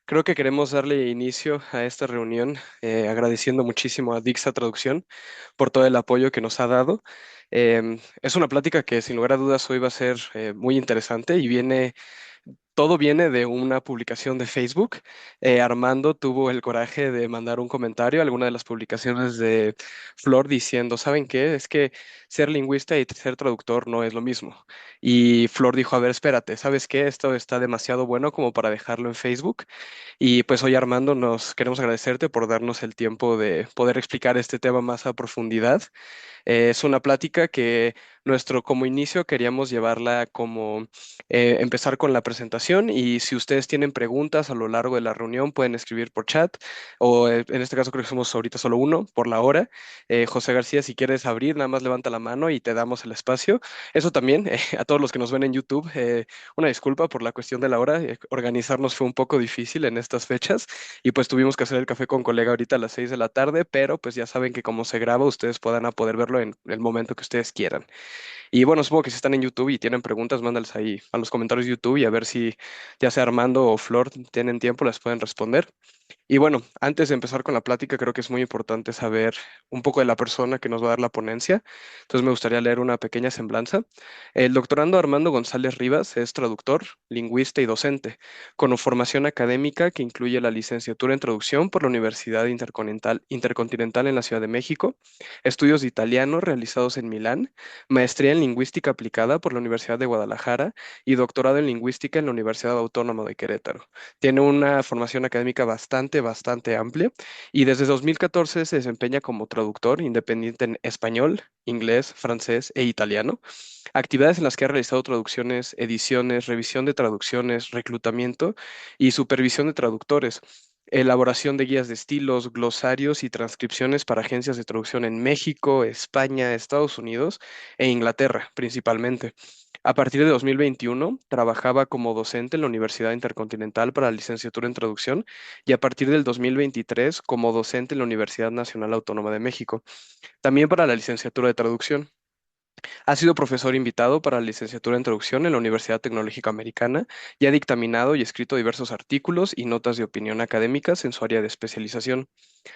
Creo que queremos darle inicio a esta reunión agradeciendo muchísimo a Dixa Traducción por todo el apoyo que nos ha dado. Es una plática que sin lugar a dudas hoy va a ser muy interesante y todo viene de una publicación de Facebook. Armando tuvo el coraje de mandar un comentario a alguna de las publicaciones de Flor diciendo, ¿saben qué? Es que ser lingüista y ser traductor no es lo mismo. Y Flor dijo, a ver, espérate, ¿sabes qué? Esto está demasiado bueno como para dejarlo en Facebook. Y pues hoy Armando nos queremos agradecerte por darnos el tiempo de poder explicar este tema más a profundidad. Es una plática que como inicio queríamos llevarla como empezar con la presentación y si ustedes tienen preguntas a lo largo de la reunión pueden escribir por chat o en este caso creo que somos ahorita solo uno por la hora. José García, si quieres abrir, nada más levanta la mano y te damos el espacio. Eso también, a todos los que nos ven en YouTube, una disculpa por la cuestión de la hora. Organizarnos fue un poco difícil en estas fechas y pues tuvimos que hacer el café con colega ahorita a las 6 de la tarde, pero pues ya saben que como se graba, ustedes puedan a poder verlo en el momento que ustedes quieran. Y bueno, supongo que si están en YouTube y tienen preguntas, mándalas ahí a los comentarios de YouTube y a ver si ya sea Armando o Flor tienen tiempo, las pueden responder. Y bueno, antes de empezar con la plática, creo que es muy importante saber un poco de la persona que nos va a dar la ponencia. Entonces me gustaría leer una pequeña semblanza. El doctorando Armando González Rivas es traductor, lingüista y docente, con formación académica que incluye la licenciatura en traducción por la Universidad Intercontinental en la Ciudad de México, estudios de italiano realizados en Milán, maestría en lingüística aplicada por la Universidad de Guadalajara y doctorado en lingüística en la Universidad Autónoma de Querétaro. Tiene una formación académica bastante amplia y desde 2014 se desempeña como traductor independiente en español, inglés, francés e italiano. Actividades en las que ha realizado traducciones, ediciones, revisión de traducciones, reclutamiento y supervisión de traductores. Elaboración de guías de estilos, glosarios y transcripciones para agencias de traducción en México, España, Estados Unidos e Inglaterra, principalmente. A partir de 2021, trabajaba como docente en la Universidad Intercontinental para la licenciatura en traducción y a partir del 2023 como docente en la Universidad Nacional Autónoma de México, también para la licenciatura de traducción. Ha sido profesor invitado para la licenciatura en traducción en la Universidad Tecnológica Americana y ha dictaminado y escrito diversos artículos y notas de opinión académicas en su área de especialización.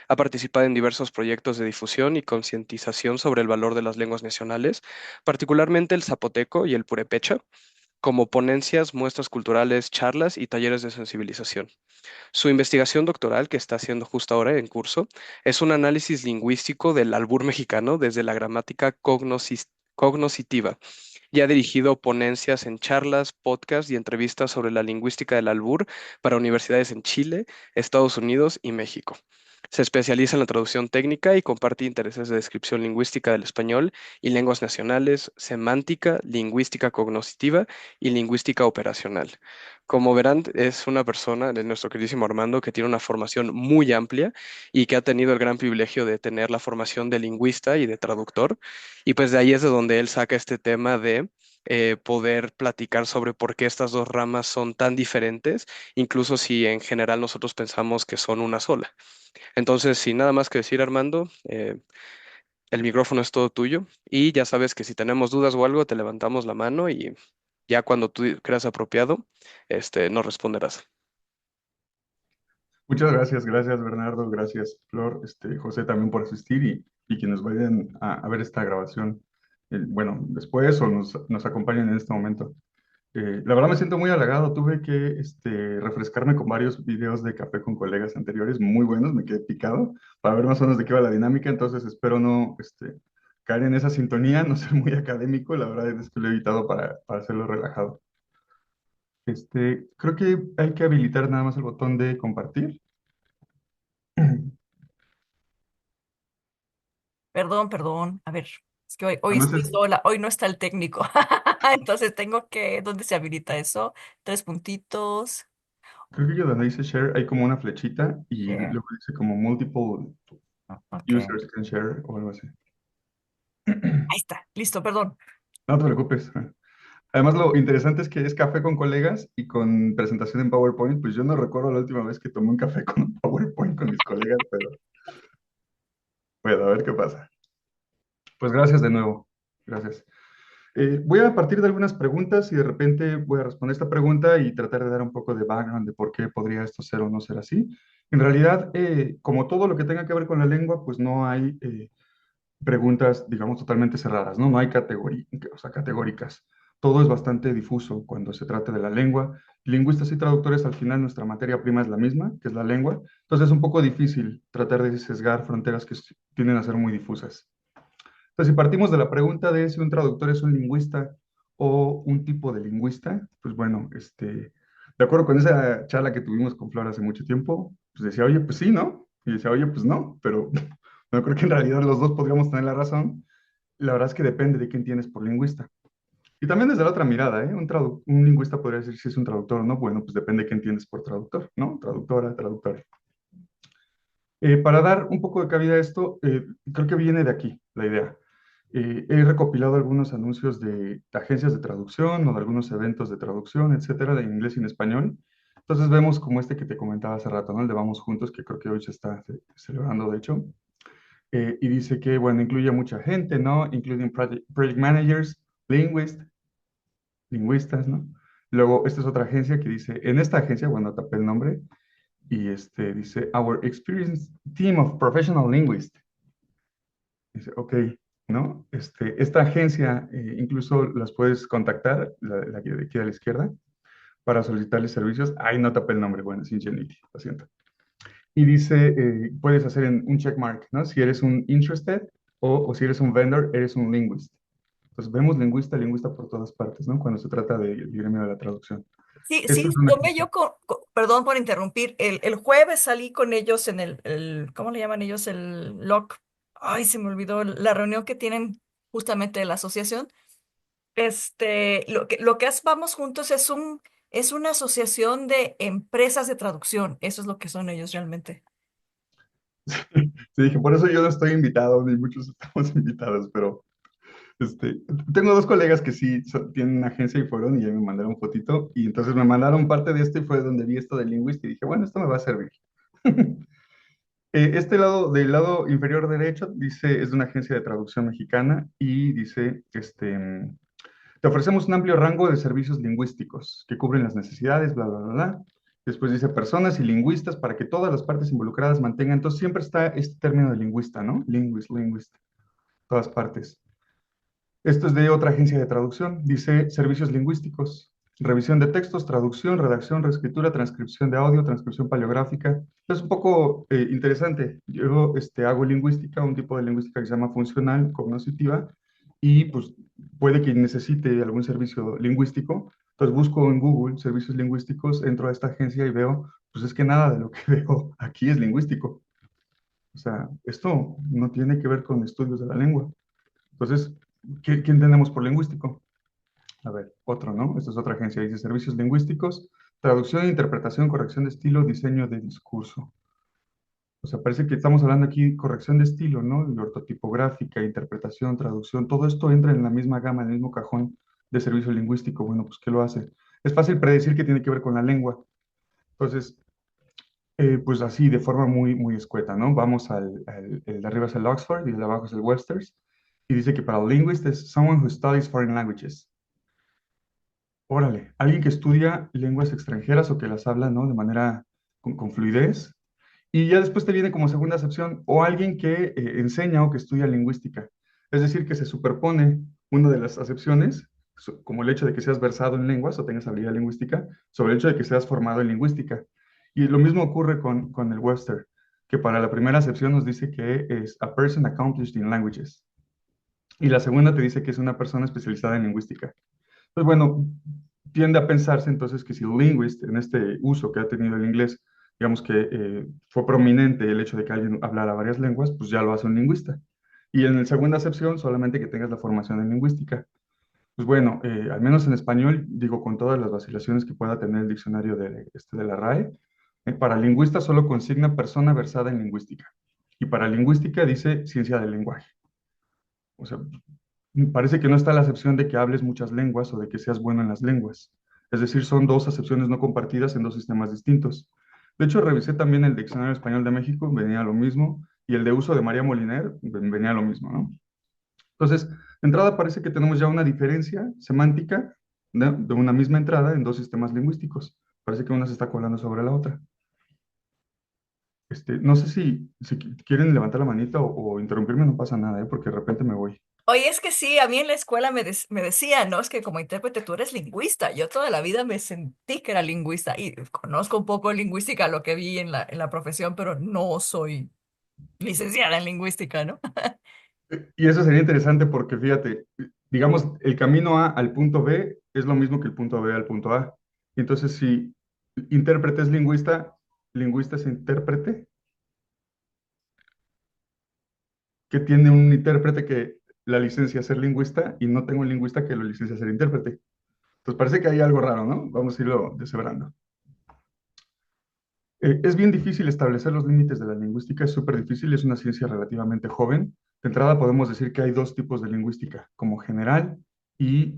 Ha participado en diversos proyectos de difusión y concientización sobre el valor de las lenguas nacionales, particularmente el zapoteco y el purépecha, como ponencias, muestras culturales, charlas y talleres de sensibilización. Su investigación doctoral, que está haciendo justo ahora en curso, es un análisis lingüístico del albur mexicano desde la gramática cognoscitiva y ha dirigido ponencias en charlas, podcasts y entrevistas sobre la lingüística del albur para universidades en Chile, Estados Unidos y México. Se especializa en la traducción técnica y comparte intereses de descripción lingüística del español y lenguas nacionales, semántica, lingüística cognoscitiva y lingüística operacional. Como verán, es una persona de nuestro queridísimo Armando que tiene una formación muy amplia y que ha tenido el gran privilegio de tener la formación de lingüista y de traductor. Y pues de ahí es de donde él saca este tema de poder platicar sobre por qué estas dos ramas son tan diferentes, incluso si en general nosotros pensamos que son una sola. Entonces, sin nada más que decir, Armando, el micrófono es todo tuyo y ya sabes que si tenemos dudas o algo, te levantamos la mano y ya cuando tú creas apropiado, nos responderás. Muchas gracias, gracias Bernardo, gracias Flor, José también por asistir y quienes vayan a ver esta grabación, bueno, después o nos acompañen en este momento. La verdad me siento muy halagado, tuve que refrescarme con varios videos de café con colegas anteriores, muy buenos, me quedé picado para ver más o menos de qué va la dinámica, entonces espero no caer en esa sintonía, no ser muy académico, la verdad es que lo he evitado para hacerlo relajado. Creo que hay que habilitar nada más el botón de compartir. Perdón, perdón. A ver, es que hoy Además estoy es, sola, hoy no está el técnico. Entonces tengo que, ¿dónde se habilita eso? Tres puntitos. creo que yo donde dice share hay como una flechita y Share. luego dice como multiple Ok. users can share o algo así. Ahí está. Listo, perdón. No te preocupes. Además, lo interesante es que es café con colegas y con presentación en PowerPoint. Pues yo no recuerdo la última vez que tomé un café con un PowerPoint con mis colegas, pero bueno, a ver qué pasa. Pues gracias de nuevo. Gracias. Voy a partir de algunas preguntas y de repente voy a responder esta pregunta y tratar de dar un poco de background de por qué podría esto ser o no ser así. En realidad, como todo lo que tenga que ver con la lengua, pues no hay preguntas, digamos, totalmente cerradas, ¿no? No hay o sea, categóricas. Todo es bastante difuso cuando se trata de la lengua. Lingüistas y traductores, al final, nuestra materia prima es la misma, que es la lengua. Entonces es un poco difícil tratar de sesgar fronteras que tienden a ser muy difusas. Entonces, si partimos de la pregunta de si un traductor es un lingüista o un tipo de lingüista, pues bueno, de acuerdo con esa charla que tuvimos con Flor hace mucho tiempo, pues decía, oye, pues sí, ¿no? Y decía, oye, pues no, pero no creo que en realidad los dos podríamos tener la razón. La verdad es que depende de quién tienes por lingüista. Y también desde la otra mirada, ¿eh? Un lingüista podría decir si es un traductor o no. Bueno, pues depende de quién tienes por traductor, ¿no? Traductora, traductor. Para dar un poco de cabida a esto, creo que viene de aquí la idea. He recopilado algunos anuncios de agencias de traducción o de algunos eventos de traducción, etcétera, de inglés y en español. Entonces vemos como este que te comentaba hace rato, ¿no? El de Vamos Juntos, que creo que hoy se está celebrando, de hecho. Y dice que, bueno, incluye a mucha gente, ¿no? Including project managers, linguists, lingüistas, ¿no? Luego, esta es otra agencia que dice, en esta agencia, bueno, tapé el nombre, y dice, Our experienced team of professional linguists. Dice, ok, ¿no? Esta agencia incluso las puedes contactar, la que de aquí a la izquierda, para solicitarles servicios. Ay, no tapé el nombre, bueno, es Ingenuity, lo siento. Y dice, puedes hacer un checkmark, ¿no? Si eres un interested o si eres un vendor, eres un linguist. Entonces vemos lingüista, lingüista por todas partes, ¿no? Cuando se trata del gremio de la traducción. Sí, Esta sí, es una tomé agencia. yo perdón por interrumpir, el jueves salí con ellos en ¿cómo le llaman ellos? El LOC. Ay, se me olvidó la reunión que tienen justamente de la asociación. Vamos Juntos es una asociación de empresas de traducción. Eso es lo que son ellos realmente. Sí, dije, por eso yo no estoy invitado, ni muchos estamos invitados, pero Este, tengo dos colegas que sí tienen una agencia y fueron y ya me mandaron fotito y entonces me mandaron parte de esto y fue donde vi esto de Linguist y dije, bueno, esto me va a servir. Este lado, del lado inferior derecho, dice, es de una agencia de traducción mexicana y dice, te ofrecemos un amplio rango de servicios lingüísticos que cubren las necesidades, bla, bla, bla, bla. Después dice personas y lingüistas para que todas las partes involucradas mantengan. Entonces siempre está este término de lingüista, ¿no? Linguist, todas partes. Esto es de otra agencia de traducción. Dice servicios lingüísticos, revisión de textos, traducción, redacción, reescritura, transcripción de audio, transcripción paleográfica. Es un poco interesante. Yo hago lingüística, un tipo de lingüística que se llama funcional, cognoscitiva, y pues puede que necesite algún servicio lingüístico. Entonces busco en Google servicios lingüísticos, entro a esta agencia y veo, pues es que nada de lo que veo aquí es lingüístico. O sea, esto no tiene que ver con estudios de la lengua. Entonces, ¿quién tenemos por lingüístico? A ver, otro, ¿no? Esta es otra agencia, dice servicios lingüísticos, traducción, interpretación, corrección de estilo, diseño de discurso. O sea, parece que estamos hablando aquí corrección de estilo, ¿no? De ortotipográfica, interpretación, traducción, todo esto entra en la misma gama, en el mismo cajón de servicio lingüístico. Bueno, pues, ¿qué lo hace? Es fácil predecir que tiene que ver con la lengua. Entonces, pues así, de forma muy, muy escueta, ¿no? Vamos el de arriba es el Oxford y el de abajo es el Webster's. Y dice que para el linguist es someone who studies foreign languages. Órale, alguien que estudia lenguas extranjeras o que las habla, ¿no? De manera con fluidez. Y ya después te viene como segunda acepción, o alguien que enseña o que estudia lingüística. Es decir, que se superpone una de las acepciones, como el hecho de que seas versado en lenguas o tengas habilidad lingüística, sobre el hecho de que seas formado en lingüística. Y lo mismo ocurre con el Webster, que para la primera acepción nos dice que es a person accomplished in languages. Y la segunda te dice que es una persona especializada en lingüística. Pues bueno, tiende a pensarse entonces que si el linguist, en este uso que ha tenido el inglés, digamos que fue prominente el hecho de que alguien hablara varias lenguas, pues ya lo hace un lingüista. Y en la segunda acepción, solamente que tengas la formación en lingüística. Pues bueno, al menos en español, digo, con todas las vacilaciones que pueda tener el diccionario de la RAE, para lingüista solo consigna persona versada en lingüística. Y para lingüística dice ciencia del lenguaje. O sea, parece que no está la acepción de que hables muchas lenguas o de que seas bueno en las lenguas. Es decir, son dos acepciones no compartidas en dos sistemas distintos. De hecho, revisé también el Diccionario Español de México, venía lo mismo, y el de uso de María Moliner venía lo mismo, ¿no? Entonces, De entrada parece que tenemos ya una diferencia semántica de una misma entrada en dos sistemas lingüísticos. Parece que una se está colando sobre la otra. No sé si quieren levantar la manita o interrumpirme, no pasa nada, ¿eh? Porque de repente me voy. Oye, es que sí, a mí en la escuela me decían, ¿no? Es que como intérprete tú eres lingüista. Yo toda la vida me sentí que era lingüista y conozco un poco de lingüística, lo que vi en la profesión, pero no soy licenciada en lingüística, ¿no? Y eso sería interesante porque fíjate, digamos, el camino A al punto B es lo mismo que el punto B al punto A. Entonces, si intérprete es lingüista, lingüista es intérprete, que tiene un intérprete que la licencia a ser lingüista y no tengo un lingüista que lo licencia a ser intérprete. Entonces parece que hay algo raro, ¿no? Vamos a irlo deshebrando. Es bien difícil establecer los límites de la lingüística, es súper difícil, es una ciencia relativamente joven. De entrada podemos decir que hay dos tipos de lingüística, como general y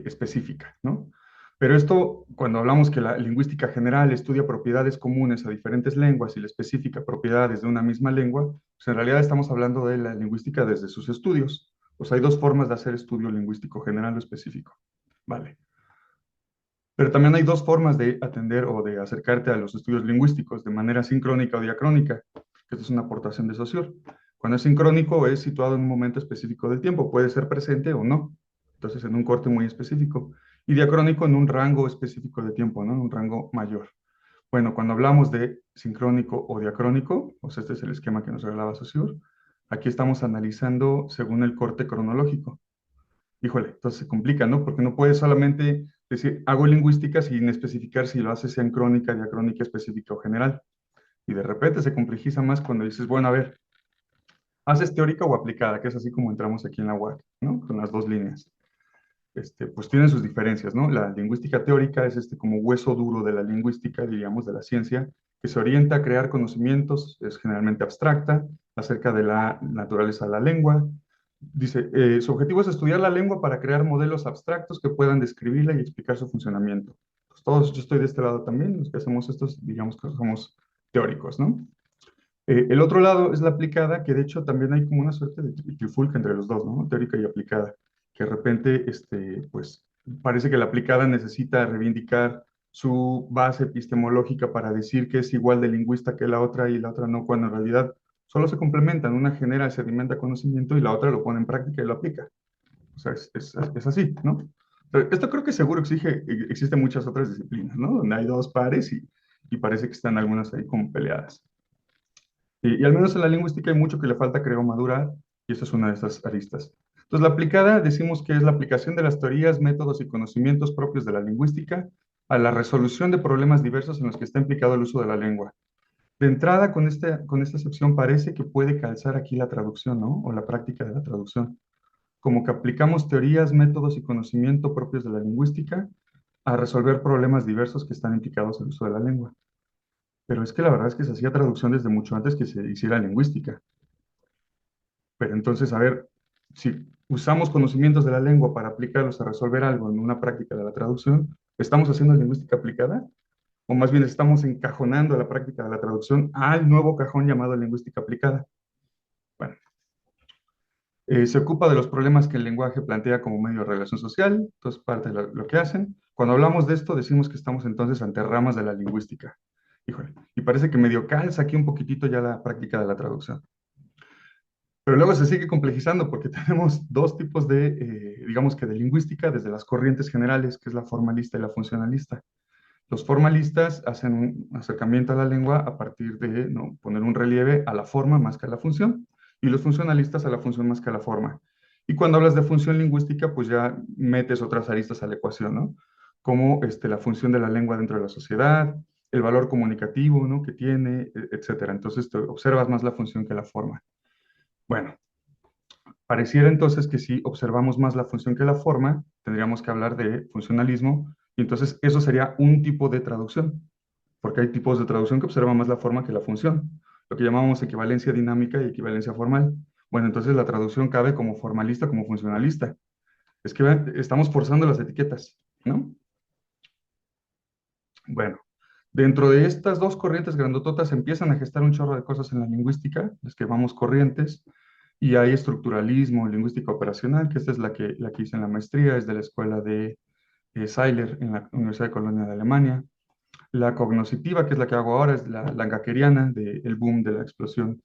específica, ¿no? Pero esto, cuando hablamos que la lingüística general estudia propiedades comunes a diferentes lenguas y la específica propiedades de una misma lengua, pues en realidad estamos hablando de la lingüística desde sus estudios. Pues hay dos formas de hacer estudio lingüístico, general o específico. Vale. Pero también hay dos formas de atender o de acercarte a los estudios lingüísticos, de manera sincrónica o diacrónica, que esta es una aportación de Saussure. Cuando es sincrónico es situado en un momento específico del tiempo, puede ser presente o no, entonces en un corte muy específico, y diacrónico en un rango específico de tiempo, ¿no? En un rango mayor. Bueno, cuando hablamos de sincrónico o diacrónico, pues este es el esquema que nos regalaba Saussure, aquí estamos analizando según el corte cronológico. Híjole, entonces se complica, ¿no? Porque no puedes solamente decir, hago lingüística sin especificar si lo haces sea en crónica, diacrónica, específica o general. Y de repente se complejiza más cuando dices, bueno, a ver, ¿haces teórica o aplicada? Que es así como entramos aquí en la UAC, ¿no? Con las dos líneas. Pues tienen sus diferencias, ¿no? La lingüística teórica es como hueso duro de la lingüística, diríamos, de la ciencia, que se orienta a crear conocimientos, es generalmente abstracta, acerca de la naturaleza de la lengua. Dice, su objetivo es estudiar la lengua para crear modelos abstractos que puedan describirla y explicar su funcionamiento. Pues todos, yo estoy de este lado también, los que hacemos estos, digamos que somos teóricos, ¿no? El otro lado es la aplicada, que de hecho también hay como una suerte de trifulca entre los dos, ¿no? Teórica y aplicada, que de repente, pues, parece que la aplicada necesita reivindicar su base epistemológica para decir que es igual de lingüista que la otra y la otra no, cuando en realidad solo se complementan. Una genera, sedimenta conocimiento y la otra lo pone en práctica y lo aplica. O sea, es así, ¿no? Pero esto creo que seguro existen muchas otras disciplinas, ¿no? Donde hay dos pares y parece que están algunas ahí como peleadas. Y al menos en la lingüística hay mucho que le falta, creo, madurar, y esa es una de esas aristas. Entonces, la aplicada decimos que es la aplicación de las teorías, métodos y conocimientos propios de la lingüística a la resolución de problemas diversos en los que está implicado el uso de la lengua. De entrada, con esta excepción, parece que puede calzar aquí la traducción, ¿no? O la práctica de la traducción. Como que aplicamos teorías, métodos y conocimiento propios de la lingüística a resolver problemas diversos que están implicados en el uso de la lengua. Pero es que la verdad es que se hacía traducción desde mucho antes que se hiciera lingüística. Pero entonces, a ver, si usamos conocimientos de la lengua para aplicarlos a resolver algo en una práctica de la traducción, ¿estamos haciendo lingüística aplicada? O más bien estamos encajonando la práctica de la traducción al nuevo cajón llamado lingüística aplicada. Bueno, se ocupa de los problemas que el lenguaje plantea como medio de relación social, entonces parte de lo que hacen. Cuando hablamos de esto, decimos que estamos entonces ante ramas de la lingüística. Híjole, y parece que medio calza aquí un poquitito ya la práctica de la traducción. Pero luego se sigue complejizando porque tenemos dos tipos de, digamos que de lingüística, desde las corrientes generales, que es la formalista y la funcionalista. Los formalistas hacen un acercamiento a la lengua a partir de, ¿no?, poner un relieve a la forma más que a la función, y los funcionalistas a la función más que a la forma. Y cuando hablas de función lingüística, pues ya metes otras aristas a la ecuación, ¿no? Como la función de la lengua dentro de la sociedad, el valor comunicativo, ¿no?, que tiene, etcétera. Entonces, te observas más la función que la forma. Bueno, pareciera entonces que si observamos más la función que la forma, tendríamos que hablar de funcionalismo, y entonces eso sería un tipo de traducción, porque hay tipos de traducción que observan más la forma que la función, lo que llamamos equivalencia dinámica y equivalencia formal. Bueno, entonces la traducción cabe como formalista, como funcionalista. Es que vean, estamos forzando las etiquetas, ¿no? Bueno, dentro de estas dos corrientes grandototas empiezan a gestar un chorro de cosas en la lingüística, las que llamamos corrientes, Y hay estructuralismo, lingüística operacional, que esta es la que hice en la maestría, es de la escuela de Seiler en la Universidad de Colonia de Alemania. La cognoscitiva, que es la que hago ahora, es la langakeriana, del boom de la explosión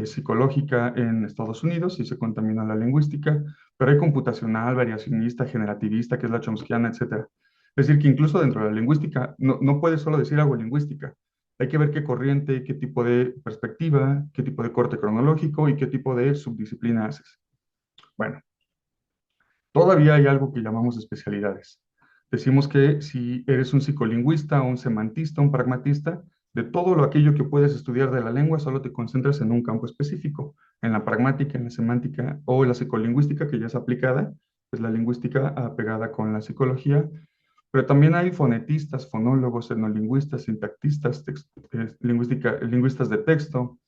psicológica en Estados Unidos y se contamina la lingüística, pero hay computacional, variacionista, generativista, que es la chomskiana, etcétera. Es decir, que incluso dentro de la lingüística no puedes solo decir algo lingüística. Hay que ver qué corriente, qué tipo de perspectiva, qué tipo de corte cronológico y qué tipo de subdisciplina haces. Bueno, todavía hay algo que llamamos especialidades. Decimos que si eres un psicolingüista, un semantista, un pragmatista, de todo lo aquello que puedes estudiar de la lengua, solo te concentras en un campo específico, en la pragmática, en la semántica o en la psicolingüística, que ya es aplicada, es la lingüística apegada con la psicología, pero también hay fonetistas, fonólogos, etnolingüistas, sintactistas, lingüistas de texto,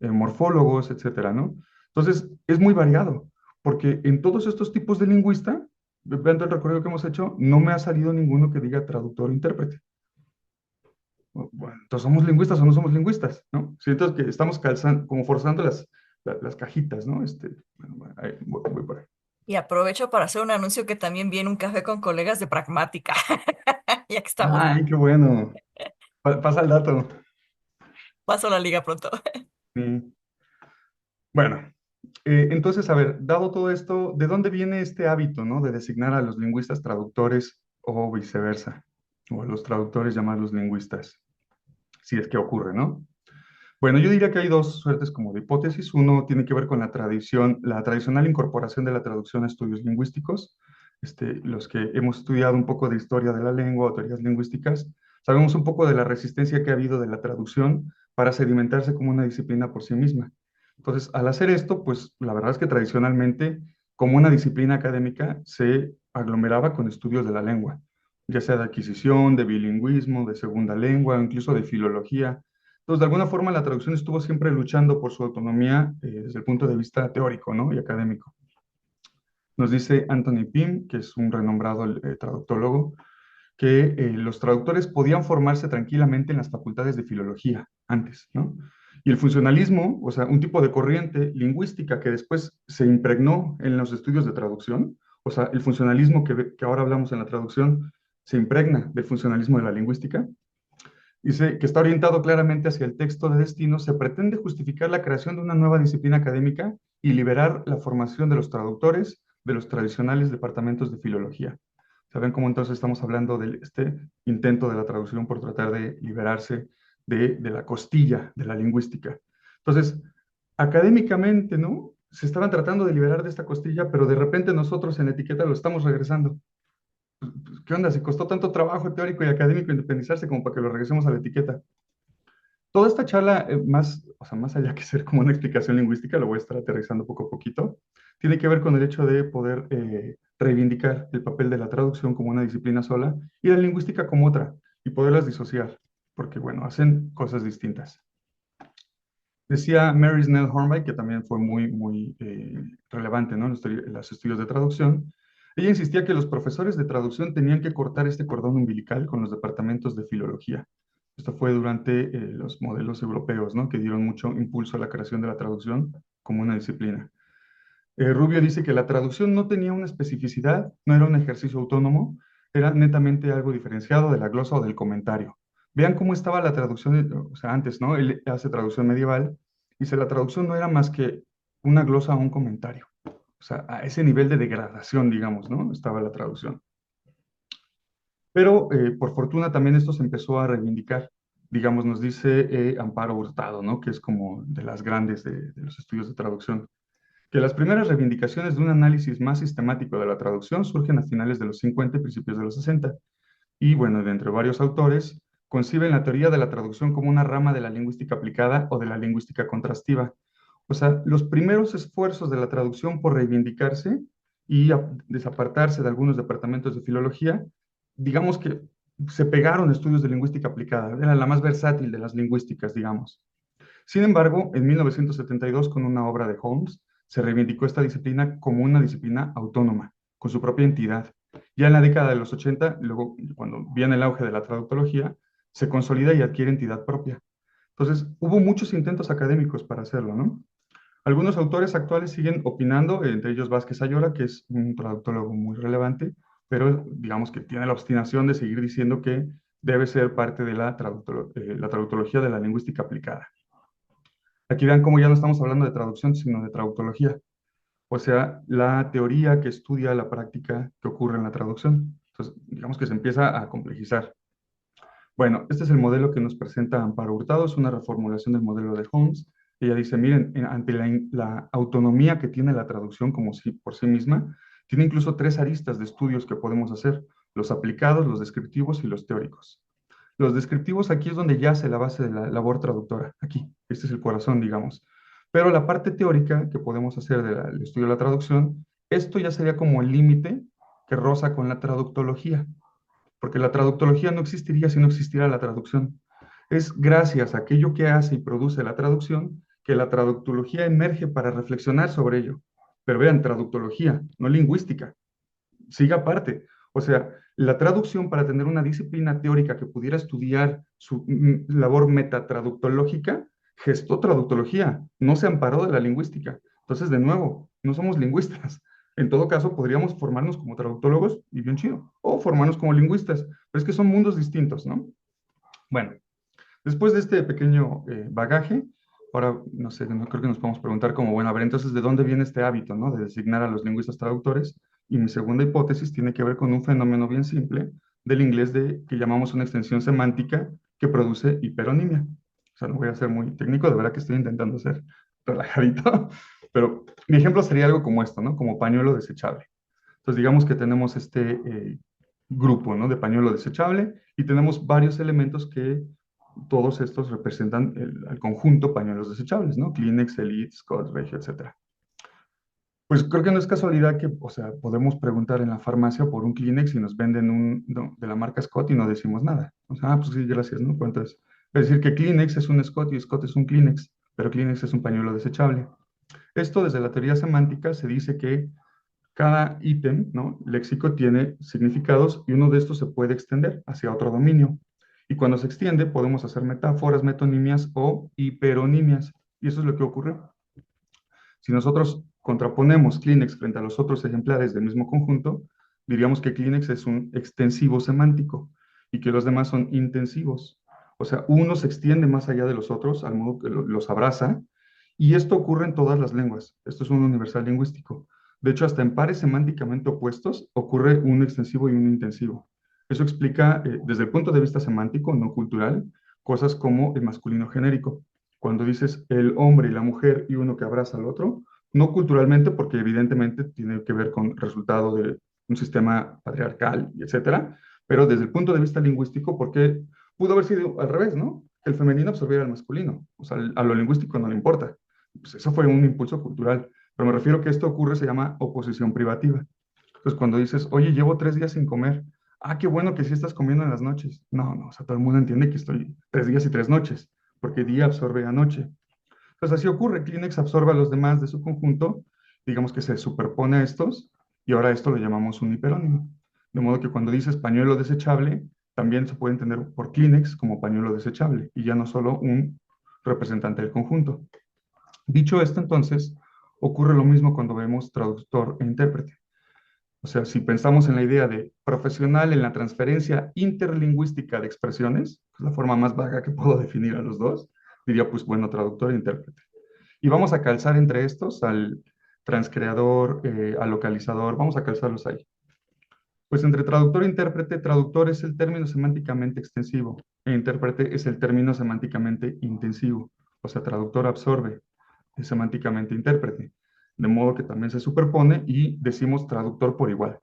morfólogos, etcétera, ¿no? Entonces, es muy variado, porque en todos estos tipos de lingüista, viendo el recorrido que hemos hecho, no me ha salido ninguno que diga traductor o intérprete. Bueno, entonces, ¿somos lingüistas o no somos lingüistas? ¿No? Siento que estamos calzando, como forzando las cajitas, ¿no? Bueno, ahí, voy por ahí. Y aprovecho para hacer un anuncio que también viene un café con colegas de pragmática, ya que estamos. ¡Ay, qué bueno! Pasa el dato. Paso la liga pronto. Sí. Bueno, entonces, a ver, dado todo esto, ¿de dónde viene este hábito, ¿no? De designar a los lingüistas traductores o viceversa? O a los traductores llamarlos lingüistas, si es que ocurre, ¿no? Bueno, yo diría que hay dos suertes como de hipótesis. Uno tiene que ver con la tradición, la tradicional incorporación de la traducción a estudios lingüísticos. Los que hemos estudiado un poco de historia de la lengua o teorías lingüísticas, sabemos un poco de la resistencia que ha habido de la traducción para sedimentarse como una disciplina por sí misma. Entonces, al hacer esto, pues la verdad es que tradicionalmente, como una disciplina académica, se aglomeraba con estudios de la lengua, ya sea de adquisición, de bilingüismo, de segunda lengua o incluso de filología. Entonces, de alguna forma, la traducción estuvo siempre luchando por su autonomía desde el punto de vista teórico, ¿no? Y académico. Nos dice Anthony Pym, que es un renombrado traductólogo, que los traductores podían formarse tranquilamente en las facultades de filología antes, ¿no? Y el funcionalismo, o sea, un tipo de corriente lingüística que después se impregnó en los estudios de traducción, o sea, el funcionalismo que ahora hablamos en la traducción se impregna del funcionalismo de la lingüística. Dice que está orientado claramente hacia el texto de destino, se pretende justificar la creación de una nueva disciplina académica y liberar la formación de los traductores de los tradicionales departamentos de filología. ¿Saben cómo entonces estamos hablando de este intento de la traducción por tratar de liberarse de la costilla de la lingüística? Entonces, académicamente, ¿no? Se estaban tratando de liberar de esta costilla, pero de repente nosotros en la etiqueta lo estamos regresando. ¿Qué onda? Si costó tanto trabajo teórico y académico independizarse como para que lo regresemos a la etiqueta. Toda esta charla, o sea, más allá que ser como una explicación lingüística, lo voy a estar aterrizando poco a poquito, tiene que ver con el hecho de poder reivindicar el papel de la traducción como una disciplina sola y la lingüística como otra, y poderlas disociar, porque, bueno, hacen cosas distintas. Decía Mary Snell Hornby, que también fue muy relevante, ¿no? En los estudios de traducción. Ella insistía que los profesores de traducción tenían que cortar este cordón umbilical con los departamentos de filología. Esto fue durante los modelos europeos, ¿no? Que dieron mucho impulso a la creación de la traducción como una disciplina. Rubio dice que la traducción no tenía una especificidad, no era un ejercicio autónomo, era netamente algo diferenciado de la glosa o del comentario. Vean cómo estaba la traducción, o sea, antes, ¿no? Él hace traducción medieval, dice, la traducción no era más que una glosa o un comentario. O sea, a ese nivel de degradación, digamos, ¿no? Estaba la traducción. Pero, por fortuna, también esto se empezó a reivindicar. Digamos, nos dice Amparo Hurtado, ¿no? Que es como de las grandes de los estudios de traducción, que las primeras reivindicaciones de un análisis más sistemático de la traducción surgen a finales de los 50 y principios de los 60. Y bueno, de entre varios autores, conciben la teoría de la traducción como una rama de la lingüística aplicada o de la lingüística contrastiva. O sea, los primeros esfuerzos de la traducción por reivindicarse y desapartarse de algunos departamentos de filología, digamos que se pegaron a estudios de lingüística aplicada, era la más versátil de las lingüísticas, digamos. Sin embargo, en 1972, con una obra de Holmes, se reivindicó esta disciplina como una disciplina autónoma, con su propia entidad. Ya en la década de los 80, luego, cuando viene el auge de la traductología, se consolida y adquiere entidad propia. Entonces, hubo muchos intentos académicos para hacerlo, ¿no? Algunos autores actuales siguen opinando, entre ellos Vázquez Ayora, que es un traductólogo muy relevante, pero digamos que tiene la obstinación de seguir diciendo que debe ser parte de la traductología de la lingüística aplicada. Aquí vean cómo ya no estamos hablando de traducción, sino de traductología, o sea, la teoría que estudia la práctica que ocurre en la traducción. Entonces, digamos que se empieza a complejizar. Bueno, este es el modelo que nos presenta Amparo Hurtado, es una reformulación del modelo de Holmes. Ella dice, miren, ante la autonomía que tiene la traducción como si, por sí misma, tiene incluso tres aristas de estudios que podemos hacer, los aplicados, los descriptivos y los teóricos. Los descriptivos aquí es donde yace la base de la labor traductora, aquí, este es el corazón, digamos. Pero la parte teórica que podemos hacer del estudio de la traducción, esto ya sería como el límite que roza con la traductología, porque la traductología no existiría si no existiera la traducción. Es gracias a aquello que hace y produce la traducción que la traductología emerge para reflexionar sobre ello. Pero vean, traductología, no lingüística, sigue aparte. O sea, la traducción para tener una disciplina teórica que pudiera estudiar su labor metatraductológica, gestó traductología, no se amparó de la lingüística. Entonces, de nuevo, no somos lingüistas. En todo caso, podríamos formarnos como traductólogos y bien chido, o formarnos como lingüistas, pero es que son mundos distintos, ¿no? Bueno, después de este pequeño bagaje, ahora, no sé, no creo que nos podemos preguntar como, bueno, a ver, entonces, ¿de dónde viene este hábito, ¿no? De designar a los lingüistas traductores? Y mi segunda hipótesis tiene que ver con un fenómeno bien simple del inglés que llamamos una extensión semántica que produce hiperonimia. O sea, no voy a ser muy técnico, de verdad que estoy intentando ser relajadito, pero mi ejemplo sería algo como esto, ¿no? Como pañuelo desechable. Entonces, digamos que tenemos este grupo, ¿no? De pañuelo desechable y tenemos varios elementos que todos estos representan el conjunto pañuelos desechables, ¿no? Kleenex, Elite, Scott, Regio, etcétera. Pues creo que no es casualidad que, o sea, podemos preguntar en la farmacia por un Kleenex y nos venden de la marca Scott y no decimos nada. O sea, pues sí, gracias, ¿no? Pues entonces, es decir que Kleenex es un Scott y Scott es un Kleenex, pero Kleenex es un pañuelo desechable. Esto desde la teoría semántica se dice que cada ítem, ¿no? Léxico tiene significados y uno de estos se puede extender hacia otro dominio. Y cuando se extiende podemos hacer metáforas, metonimias o hiperonimias. Y eso es lo que ocurre. Si nosotros contraponemos Kleenex frente a los otros ejemplares del mismo conjunto, diríamos que Kleenex es un extensivo semántico y que los demás son intensivos. O sea, uno se extiende más allá de los otros, al modo que los abraza, y esto ocurre en todas las lenguas. Esto es un universal lingüístico. De hecho, hasta en pares semánticamente opuestos ocurre un extensivo y un intensivo. Eso explica, desde el punto de vista semántico, no cultural, cosas como el masculino genérico. Cuando dices el hombre y la mujer y uno que abraza al otro, no culturalmente, porque evidentemente tiene que ver con resultado de un sistema patriarcal, y etcétera, pero desde el punto de vista lingüístico, porque pudo haber sido al revés, ¿no? Que el femenino absorbiera al masculino. O sea, a lo lingüístico no le importa. Pues eso fue un impulso cultural. Pero me refiero que esto ocurre, se llama oposición privativa. Entonces, cuando dices, oye, llevo 3 días sin comer, ah, qué bueno que sí estás comiendo en las noches. No, no, o sea, todo el mundo entiende que estoy 3 días y 3 noches, porque día absorbe a noche. Entonces, así ocurre, Kleenex absorbe a los demás de su conjunto, digamos que se superpone a estos, y ahora esto lo llamamos un hiperónimo. De modo que cuando dices pañuelo desechable, también se puede entender por Kleenex como pañuelo desechable, y ya no solo un representante del conjunto. Dicho esto, entonces, ocurre lo mismo cuando vemos traductor e intérprete. O sea, si pensamos en la idea de profesional en la transferencia interlingüística de expresiones, que es la forma más vaga que puedo definir a los dos, diría, pues bueno, traductor e intérprete. Y vamos a calzar entre estos al transcreador, al localizador, vamos a calzarlos ahí. Pues entre traductor e intérprete, traductor es el término semánticamente extensivo e intérprete es el término semánticamente intensivo. O sea, traductor absorbe, es semánticamente intérprete. De modo que también se superpone y decimos traductor por igual.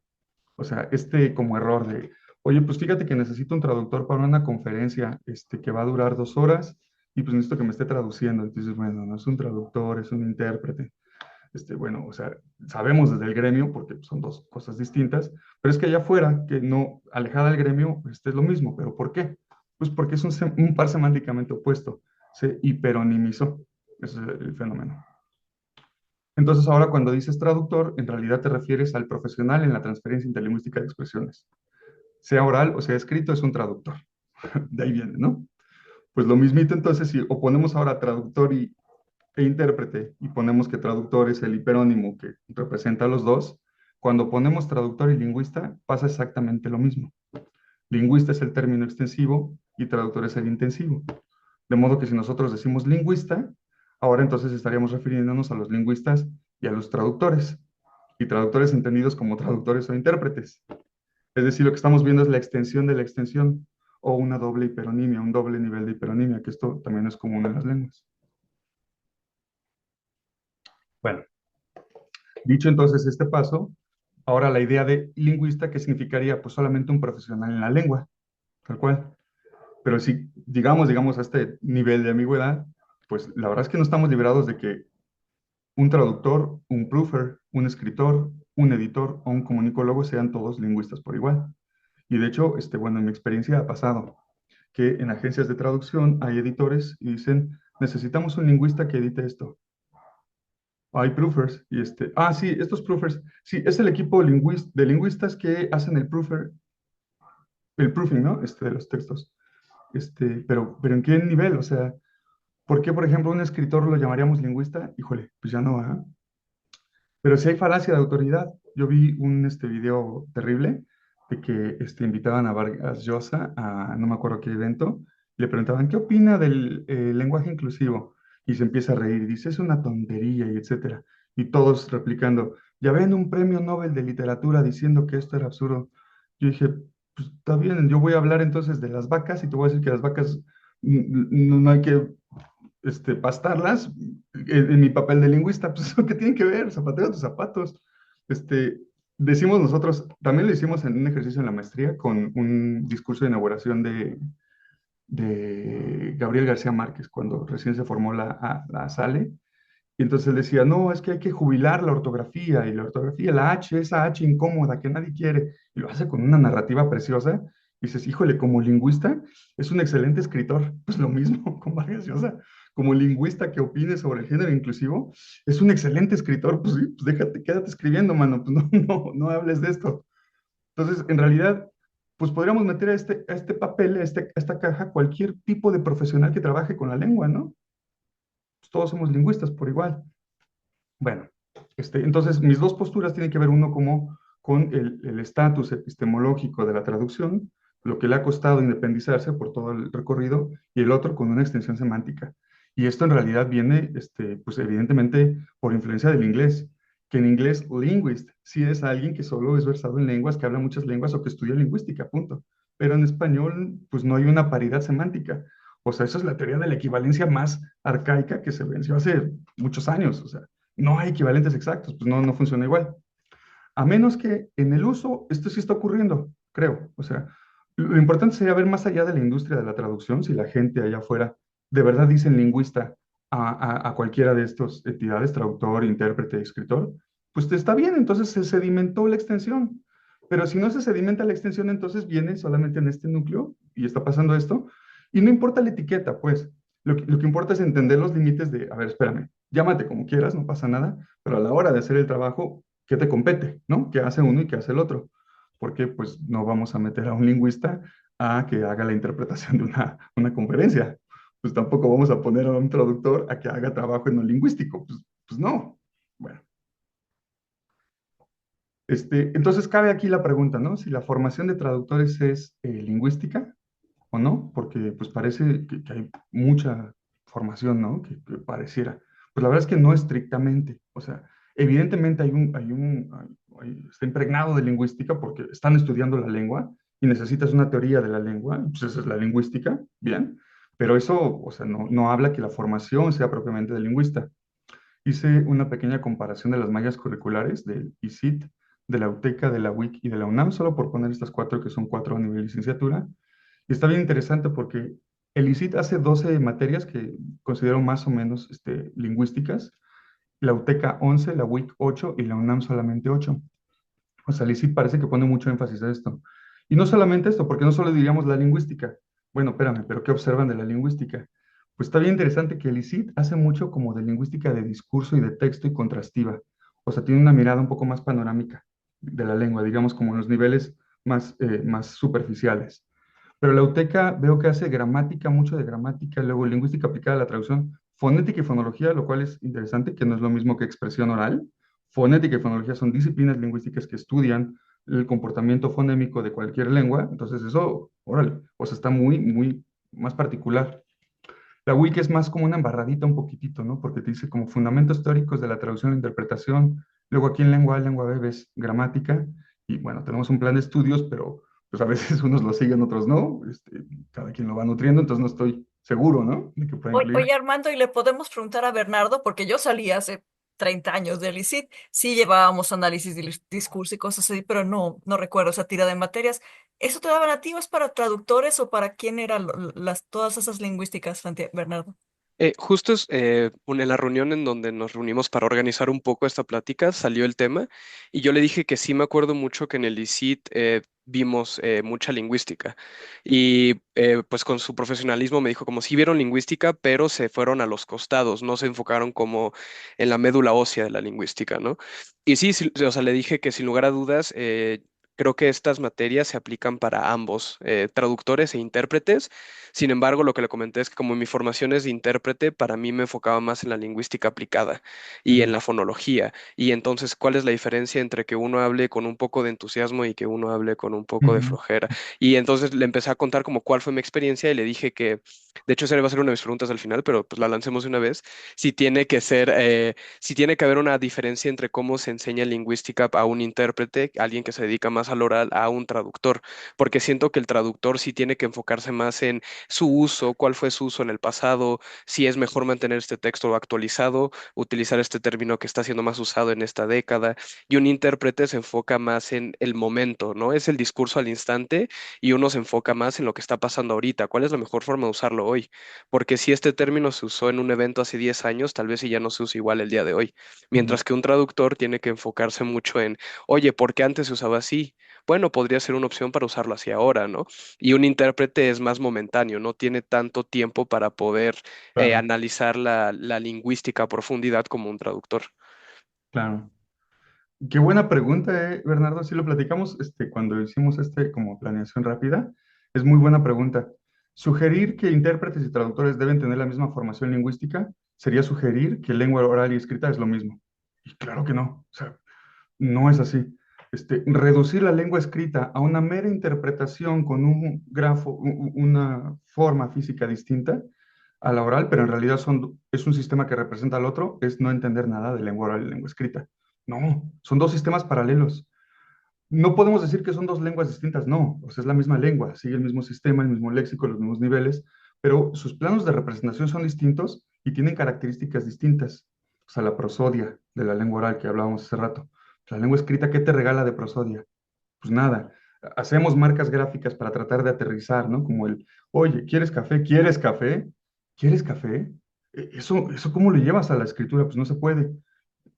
O sea, como error de, oye, pues fíjate que necesito un traductor para una conferencia que va a durar 2 horas y pues necesito que me esté traduciendo. Entonces, bueno, no es un traductor, es un intérprete. Bueno, o sea, sabemos desde el gremio, porque son dos cosas distintas, pero es que allá afuera, que no, alejada del gremio, es lo mismo. ¿Pero por qué? Pues porque es un par semánticamente opuesto. Se hiperonimizó. Ese es el fenómeno. Entonces, ahora cuando dices traductor, en realidad te refieres al profesional en la transferencia interlingüística de expresiones. Sea oral o sea escrito, es un traductor. De ahí viene, ¿no? Pues lo mismito entonces, si oponemos ahora traductor y e intérprete y ponemos que traductor es el hiperónimo que representa a los dos, cuando ponemos traductor y lingüista pasa exactamente lo mismo. Lingüista es el término extensivo y traductor es el intensivo. De modo que si nosotros decimos lingüista, ahora entonces estaríamos refiriéndonos a los lingüistas y a los traductores, y traductores entendidos como traductores o intérpretes. Es decir, lo que estamos viendo es la extensión de la extensión, o una doble hiperonimia, un doble nivel de hiperonimia, que esto también es común en las lenguas. Bueno, dicho entonces este paso, ahora la idea de lingüista, ¿qué significaría? Pues solamente un profesional en la lengua, tal cual. Pero si digamos a este nivel de ambigüedad, pues la verdad es que no estamos liberados de que un traductor, un proofer, un escritor, un editor o un comunicólogo sean todos lingüistas por igual. Y de hecho, bueno, en mi experiencia ha pasado que en agencias de traducción hay editores y dicen, necesitamos un lingüista que edite esto. Hay proofers y sí, estos proofers, sí, es el equipo de lingüistas que hacen el proofing, ¿no? De los textos. Pero ¿en qué nivel? O sea, ¿por qué, por ejemplo, un escritor lo llamaríamos lingüista? Híjole, pues ya no, ¿ah? Pero si hay falacia de autoridad. Yo vi un video terrible de que invitaban a Vargas Llosa a no me acuerdo qué evento, y le preguntaban, ¿qué opina del lenguaje inclusivo? Y se empieza a reír y dice, es una tontería y etcétera. Y todos replicando, ya ven un premio Nobel de literatura diciendo que esto era absurdo. Yo dije, pues está bien, yo voy a hablar entonces de las vacas y te voy a decir que las vacas no hay que pastarlas en mi papel de lingüista, pues eso que tiene que ver, zapatero a tus zapatos. Este, Decimos nosotros, también lo hicimos en un ejercicio en la maestría con un discurso de inauguración de Gabriel García Márquez, cuando recién se formó la SALE, y entonces él decía, no, es que hay que jubilar la ortografía, y la ortografía, la H, esa H incómoda que nadie quiere, y lo hace con una narrativa preciosa, y dices, híjole, como lingüista, es un excelente escritor. Pues lo mismo con Vargas Llosa, como lingüista que opine sobre el género inclusivo, es un excelente escritor. Pues sí, pues déjate, quédate escribiendo, mano, pues no hables de esto. Entonces, en realidad, pues podríamos meter a este papel, a esta caja, cualquier tipo de profesional que trabaje con la lengua, ¿no? Pues todos somos lingüistas por igual. Bueno, entonces mis dos posturas tienen que ver uno como con el estatus epistemológico de la traducción, lo que le ha costado independizarse por todo el recorrido, y el otro con una extensión semántica. Y esto en realidad viene, pues evidentemente por influencia del inglés, que en inglés linguist sí es alguien que solo es versado en lenguas, que habla muchas lenguas o que estudia lingüística, punto. Pero en español, pues no hay una paridad semántica. O sea, eso es la teoría de la equivalencia más arcaica que se venció hace muchos años. O sea, no hay equivalentes exactos, pues no funciona igual. A menos que en el uso, esto sí está ocurriendo, creo. O sea, lo importante sería ver más allá de la industria de la traducción, si la gente allá afuera de verdad dicen lingüista a cualquiera de estas entidades, traductor, intérprete, escritor, pues está bien, entonces se sedimentó la extensión. Pero si no se sedimenta la extensión, entonces viene solamente en este núcleo y está pasando esto. Y no importa la etiqueta, pues. Lo que importa es entender los límites de, a ver, espérame, llámate como quieras, no pasa nada, pero a la hora de hacer el trabajo, ¿qué te compete? ¿No? ¿Qué hace uno y qué hace el otro? Porque pues no vamos a meter a un lingüista a que haga la interpretación de una conferencia. Pues tampoco vamos a poner a un traductor a que haga trabajo en lo lingüístico. Pues no. Bueno. Entonces cabe aquí la pregunta, ¿no? Si la formación de traductores es lingüística o no, porque pues parece que hay mucha formación, ¿no? Que pareciera. Pues la verdad es que no estrictamente. O sea, evidentemente está impregnado de lingüística porque están estudiando la lengua y necesitas una teoría de la lengua, pues esa es la lingüística, bien, pero eso, o sea, no habla que la formación sea propiamente de lingüista. Hice una pequeña comparación de las mallas curriculares del ICIT, de la UTECA, de la WIC y de la UNAM, solo por poner estas cuatro que son cuatro a nivel licenciatura. Y está bien interesante porque el ICIT hace 12 materias que considero más o menos lingüísticas, la UTECA 11, la WIC 8 y la UNAM solamente 8. O sea, el ICIT parece que pone mucho énfasis a esto. Y no solamente esto, porque no solo diríamos la lingüística. Bueno, espérame, pero ¿qué observan de la lingüística? Pues está bien interesante que el ICIT hace mucho como de lingüística de discurso y de texto y contrastiva. O sea, tiene una mirada un poco más panorámica de la lengua, digamos como en los niveles más superficiales. Pero la UTECA veo que hace gramática, mucho de gramática, luego lingüística aplicada a la traducción, fonética y fonología, lo cual es interesante, que no es lo mismo que expresión oral. Fonética y fonología son disciplinas lingüísticas que estudian el comportamiento fonémico de cualquier lengua, entonces eso, órale, o sea, está muy, muy más particular. La wiki es más como una embarradita un poquitito, ¿no? Porque te dice como fundamentos teóricos de la traducción e interpretación. Luego aquí en lengua A, lengua B ves gramática. Y bueno, tenemos un plan de estudios, pero pues a veces unos lo siguen, otros no. Cada quien lo va nutriendo, entonces no estoy seguro, ¿no? De que pueda incluir. Oye, Armando, y le podemos preguntar a Bernardo, porque yo salí hace 30 años del ICIT, sí llevábamos análisis de discurso y cosas así, pero no recuerdo esa tira de materias. ¿Eso te daban a ti o es para traductores o para quién eran todas esas lingüísticas, Bernardo? Justo en la reunión en donde nos reunimos para organizar un poco esta plática, salió el tema y yo le dije que sí me acuerdo mucho que en el ICIT vimos mucha lingüística y pues con su profesionalismo me dijo como sí vieron lingüística, pero se fueron a los costados, no se enfocaron como en la médula ósea de la lingüística, ¿no? Y sí, sí, o sea, le dije que sin lugar a dudas, creo que estas materias se aplican para ambos, traductores e intérpretes. Sin embargo, lo que le comenté es que como mi formación es de intérprete, para mí me enfocaba más en la lingüística aplicada y en Ujú, la fonología. Y entonces, ¿cuál es la diferencia entre que uno hable con un poco de entusiasmo y que uno hable con un poco de ujú, flojera? Y entonces le empecé a contar como cuál fue mi experiencia y le dije que, de hecho, esa va a ser una de mis preguntas al final, pero pues la lancemos de una vez, si tiene que ser, si tiene que haber una diferencia entre cómo se enseña lingüística a un intérprete, alguien que se dedica más al oral, a un traductor, porque siento que el traductor sí tiene que enfocarse más en su uso, cuál fue su uso en el pasado, si es mejor mantener este texto actualizado, utilizar este término que está siendo más usado en esta década. Y un intérprete se enfoca más en el momento, ¿no? Es el discurso al instante y uno se enfoca más en lo que está pasando ahorita. ¿Cuál es la mejor forma de usarlo hoy? Porque si este término se usó en un evento hace 10 años, tal vez sí ya no se usa igual el día de hoy. ujú. Mientras que un traductor tiene que enfocarse mucho en, oye, ¿por qué antes se usaba así? Bueno, podría ser una opción para usarlo así ahora, ¿no? Y un intérprete es más momentáneo, no tiene tanto tiempo para poder Claro, analizar la lingüística a profundidad como un traductor. claro. Qué buena pregunta, Bernardo. Sí lo platicamos cuando hicimos como planeación rápida. Es muy buena pregunta. Sugerir que intérpretes y traductores deben tener la misma formación lingüística sería sugerir que lengua oral y escrita es lo mismo. Y claro que no. O sea, no es así. Reducir la lengua escrita a una mera interpretación con un grafo, una forma física distinta a la oral, pero en realidad es un sistema que representa al otro, es no entender nada de lengua oral y lengua escrita. No, son dos sistemas paralelos. No podemos decir que son dos lenguas distintas, no. O sea, es la misma lengua, sigue el mismo sistema, el mismo léxico, los mismos niveles, pero sus planos de representación son distintos y tienen características distintas. O sea, la prosodia de la lengua oral que hablábamos hace rato. La lengua escrita, ¿qué te regala de prosodia? Pues nada. Hacemos marcas gráficas para tratar de aterrizar, ¿no? Como oye, ¿quieres café? ¿Quieres café? ¿Quieres café? Eso ¿cómo lo llevas a la escritura? Pues no se puede.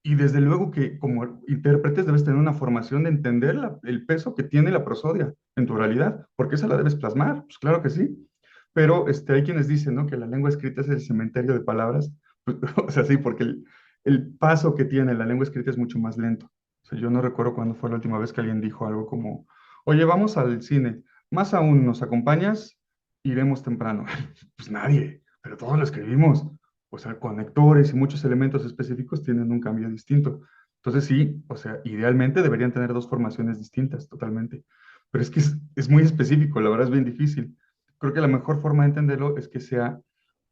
Y desde luego que como intérpretes debes tener una formación de entender el peso que tiene la prosodia en tu oralidad, porque esa la debes plasmar, pues claro que sí. Pero hay quienes dicen, ¿no? Que la lengua escrita es el cementerio de palabras. Pues, o sea, sí, porque el paso que tiene la lengua escrita es mucho más lento. O sea, yo no recuerdo cuándo fue la última vez que alguien dijo algo como, oye, vamos al cine, más aún, ¿nos acompañas? Iremos temprano. Pues nadie, pero todos lo escribimos. O sea, conectores y muchos elementos específicos tienen un cambio distinto. Entonces sí, o sea, idealmente deberían tener dos formaciones distintas totalmente. Pero es que es muy específico, la verdad es bien difícil. Creo que la mejor forma de entenderlo es que sea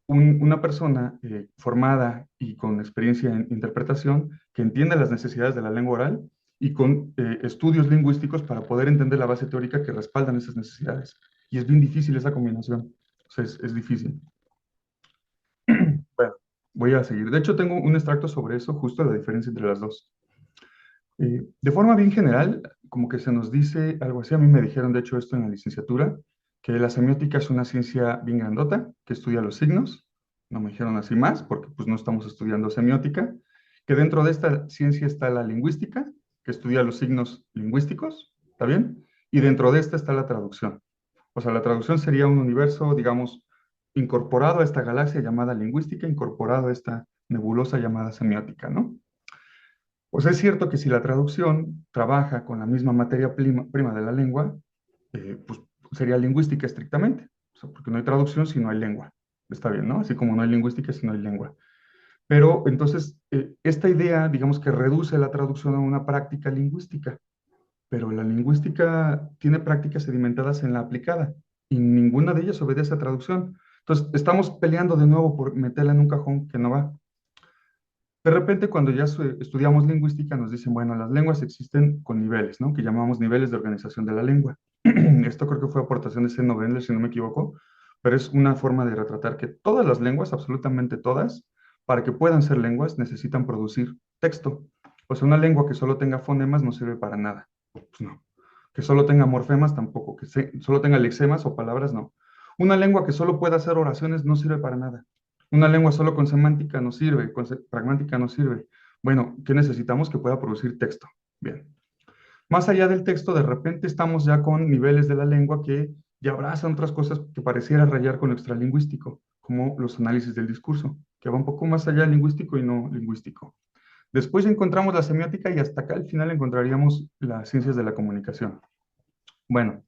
una persona formada y con experiencia en interpretación que entienda las necesidades de la lengua oral y con estudios lingüísticos para poder entender la base teórica que respaldan esas necesidades. Y es bien difícil esa combinación. O sea, es difícil. Bueno, voy a seguir. De hecho, tengo un extracto sobre eso, justo la diferencia entre las dos. De forma bien general, como que se nos dice algo así, a mí me dijeron, de hecho, esto en la licenciatura, que la semiótica es una ciencia bien grandota, que estudia los signos. No me dijeron así más, porque pues no estamos estudiando semiótica, que dentro de esta ciencia está la lingüística, que estudia los signos lingüísticos, ¿está bien? Y dentro de esta está la traducción. O sea, la traducción sería un universo, digamos, incorporado a esta galaxia llamada lingüística, incorporado a esta nebulosa llamada semiótica, ¿no? O sea, es cierto que si la traducción trabaja con la misma materia prima de la lengua, pues sería lingüística estrictamente, o sea, porque no hay traducción si no hay lengua. está bien, ¿no? Así como no hay lingüística si no hay lengua. Pero entonces, esta idea, digamos que reduce la traducción a una práctica lingüística, pero la lingüística tiene prácticas sedimentadas en la aplicada y ninguna de ellas obedece a traducción. Entonces, estamos peleando de nuevo por meterla en un cajón que no va. De repente, cuando ya estudiamos lingüística, nos dicen, bueno, las lenguas existen con niveles, ¿no? Que llamamos niveles de organización de la lengua. Esto creo que fue aportación de Sven Novendler, si no me equivoco, pero es una forma de retratar que todas las lenguas, absolutamente todas, para que puedan ser lenguas, necesitan producir texto. O sea, una lengua que solo tenga fonemas no sirve para nada. Pues no. Que solo tenga morfemas tampoco. Que solo tenga lexemas o palabras, no. Una lengua que solo pueda hacer oraciones no sirve para nada. Una lengua solo con semántica no sirve, con pragmática no sirve. Bueno, ¿qué necesitamos? Que pueda producir texto. Bien. Más allá del texto, de repente estamos ya con niveles de la lengua que ya abrazan otras cosas que pareciera rayar con lo extralingüístico, como los análisis del discurso, que va un poco más allá lingüístico y no lingüístico. Después encontramos la semiótica y hasta acá al final encontraríamos las ciencias de la comunicación. Bueno,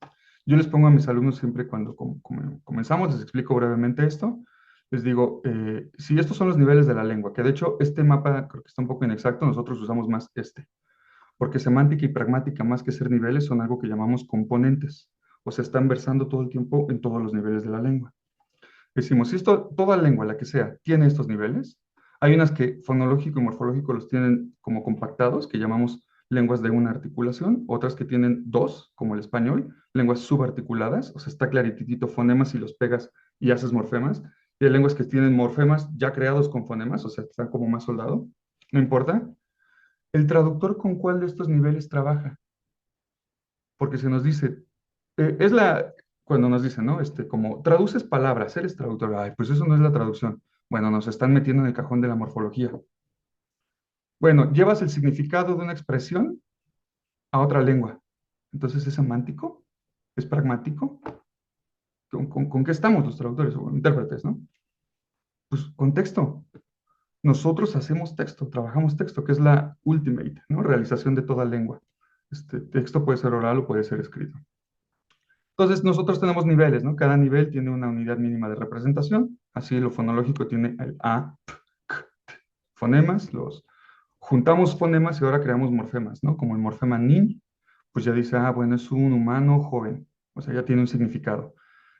yo les pongo a mis alumnos siempre cuando comenzamos, les explico brevemente esto. Les digo, si estos son los niveles de la lengua, que de hecho este mapa creo que está un poco inexacto, nosotros usamos más este, porque semántica y pragmática, más que ser niveles, son algo que llamamos componentes, o sea, están versando todo el tiempo en todos los niveles de la lengua. Decimos, si esto, toda lengua, la que sea, tiene estos niveles, hay unas que fonológico y morfológico los tienen como compactados, que llamamos lenguas de una articulación, otras que tienen dos, como el español, lenguas subarticuladas, o sea, está claritito fonemas y los pegas y haces morfemas, y hay lenguas que tienen morfemas ya creados con fonemas, o sea, están como más soldado, no importa. ¿El traductor con cuál de estos niveles trabaja? Porque se nos dice, es la, cuando nos dicen, ¿no? Como traduces palabras, eres traductor. Ay, pues eso no es la traducción. Bueno, nos están metiendo en el cajón de la morfología. Bueno, llevas el significado de una expresión a otra lengua. Entonces, ¿es semántico? ¿Es pragmático? ¿Con qué estamos los traductores o intérpretes, no? Pues con texto. Nosotros hacemos texto, trabajamos texto, que es la ultimate, ¿no? Realización de toda lengua. Este texto puede ser oral o puede ser escrito. Entonces, nosotros tenemos niveles, ¿no? Cada nivel tiene una unidad mínima de representación. Así, lo fonológico tiene el A, P, K, T, fonemas. Los juntamos fonemas y ahora creamos morfemas, ¿no? Como el morfema nin, pues ya dice, ah, bueno, es un humano joven. O sea, ya tiene un significado.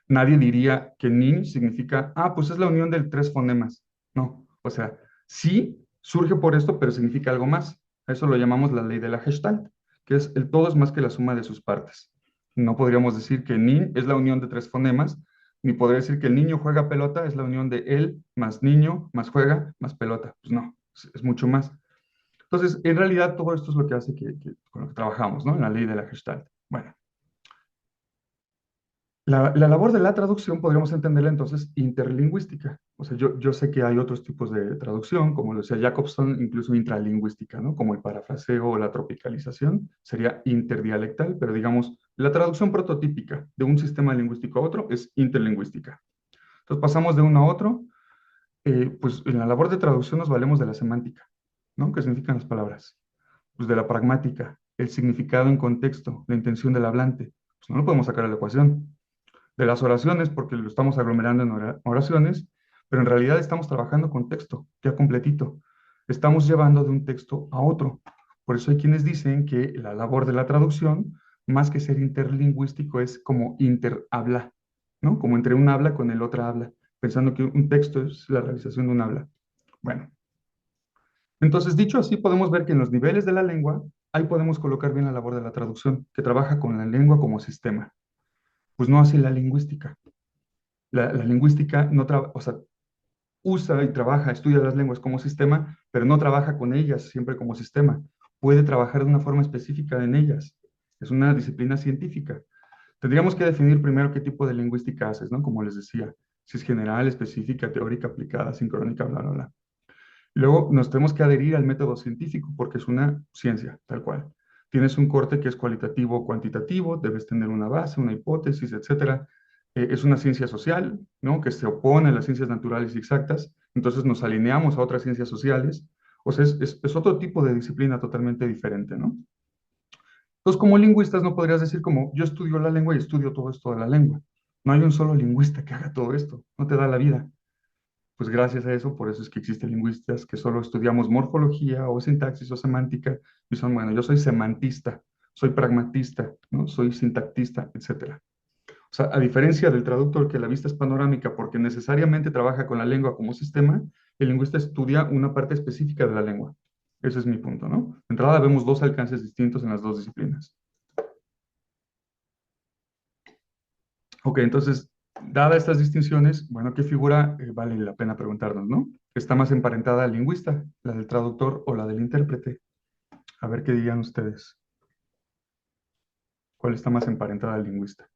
Nadie diría que nin significa, ah, pues es la unión de tres fonemas. No, o sea, sí surge por esto, pero significa algo más. A eso lo llamamos la ley de la Gestalt, que es el todo es más que la suma de sus partes. No podríamos decir que nin es la unión de tres fonemas, ni podría decir que el niño juega pelota es la unión de él más niño, más juega, más pelota. Pues no, es mucho más. Entonces, en realidad, todo esto es lo que hace con lo que trabajamos, ¿no? En la ley de la Gestalt. Bueno, la labor de la traducción podríamos entenderla entonces interlingüística. O sea, yo sé que hay otros tipos de traducción, como lo decía Jacobson, incluso intralingüística, ¿no? Como el parafraseo o la tropicalización, sería interdialectal, pero digamos, la traducción prototípica de un sistema lingüístico a otro es interlingüística. Entonces pasamos de uno a otro, pues en la labor de traducción nos valemos de la semántica, ¿no? ¿Qué significan las palabras? Pues de la pragmática, el significado en contexto, la intención del hablante. Pues no lo podemos sacar a la ecuación de las oraciones, porque lo estamos aglomerando en oraciones, pero en realidad estamos trabajando con texto, ya completito. Estamos llevando de un texto a otro. Por eso hay quienes dicen que la labor de la traducción, más que ser interlingüístico, es como interhabla, ¿no? Como entre un habla con el otro habla, pensando que un texto es la realización de un habla. Bueno, entonces dicho así, podemos ver que en los niveles de la lengua, ahí podemos colocar bien la labor de la traducción, que trabaja con la lengua como sistema. Pues no así la lingüística. La lingüística no trabaja, o sea, usa y trabaja, estudia las lenguas como sistema, pero no trabaja con ellas siempre como sistema. Puede trabajar de una forma específica en ellas. Es una disciplina científica. Tendríamos que definir primero qué tipo de lingüística haces, ¿no? Como les decía, si es general, específica, teórica, aplicada, sincrónica, bla, bla, bla. Luego nos tenemos que adherir al método científico porque es una ciencia, tal cual. Tienes un corte que es cualitativo o cuantitativo, debes tener una base, una hipótesis, etcétera. Es una ciencia social, ¿no? Que se opone a las ciencias naturales y exactas, entonces nos alineamos a otras ciencias sociales. O sea, es otro tipo de disciplina totalmente diferente, ¿no? Entonces, como lingüistas no podrías decir como yo estudio la lengua y estudio todo esto de la lengua. No hay un solo lingüista que haga todo esto, no te da la vida. pues gracias a eso, por eso es que existen lingüistas que solo estudiamos morfología o sintaxis o semántica y son, bueno, yo soy semantista, soy pragmatista, ¿no? Soy sintactista, etcétera. O sea, a diferencia del traductor que la vista es panorámica porque necesariamente trabaja con la lengua como sistema, el lingüista estudia una parte específica de la lengua. Ese es mi punto, ¿no? De entrada vemos dos alcances distintos en las dos disciplinas. Ok, entonces, dadas estas distinciones, bueno, ¿qué figura vale la pena preguntarnos, no? ¿Está más emparentada al lingüista, la del traductor o la del intérprete? A ver qué dirían ustedes. ¿Cuál está más emparentada al lingüista?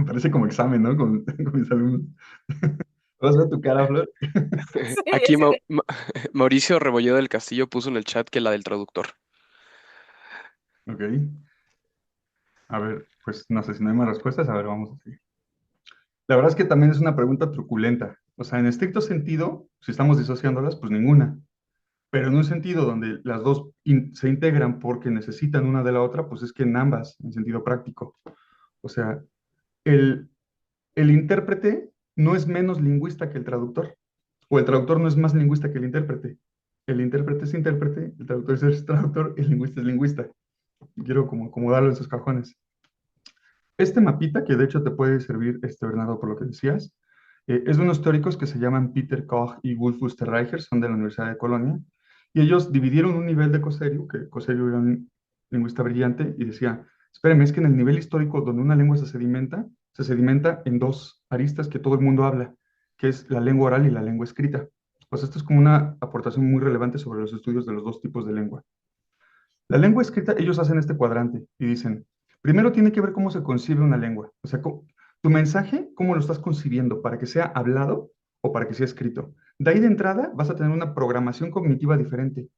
Parece como examen, ¿no? Con mis alumnos. ¿Vas a ver tu cara, Flor? Sí, Aquí Mauricio Rebolledo del Castillo puso en el chat que la del traductor. Ok. A ver, pues no sé si no hay más respuestas. A ver, vamos a seguir. La verdad es que también es una pregunta truculenta. O sea, en estricto sentido, si estamos disociándolas, pues ninguna. Pero en un sentido donde las dos se integran porque necesitan una de la otra, pues es que en ambas, en sentido práctico. O sea, el, el intérprete no es menos lingüista que el traductor, o el traductor no es más lingüista que el intérprete. El intérprete es intérprete, el traductor es traductor, el lingüista es lingüista. Quiero como acomodarlo en sus cajones. Este mapita, que de hecho te puede servir, Bernardo, por lo que decías, es de unos teóricos que se llaman Peter Koch y Wolf Oesterreicher, son de la Universidad de Colonia, y ellos dividieron un nivel de Coserio, que Coserio era un lingüista brillante, y decía, espérenme, es que en el nivel histórico donde una lengua se sedimenta en dos aristas que todo el mundo habla, que es la lengua oral y la lengua escrita. Pues esto es como una aportación muy relevante sobre los estudios de los dos tipos de lengua. La lengua escrita, ellos hacen este cuadrante y dicen, primero tiene que ver cómo se concibe una lengua, o sea, tu mensaje, cómo lo estás concibiendo, para que sea hablado o para que sea escrito. De ahí de entrada vas a tener una programación cognitiva diferente,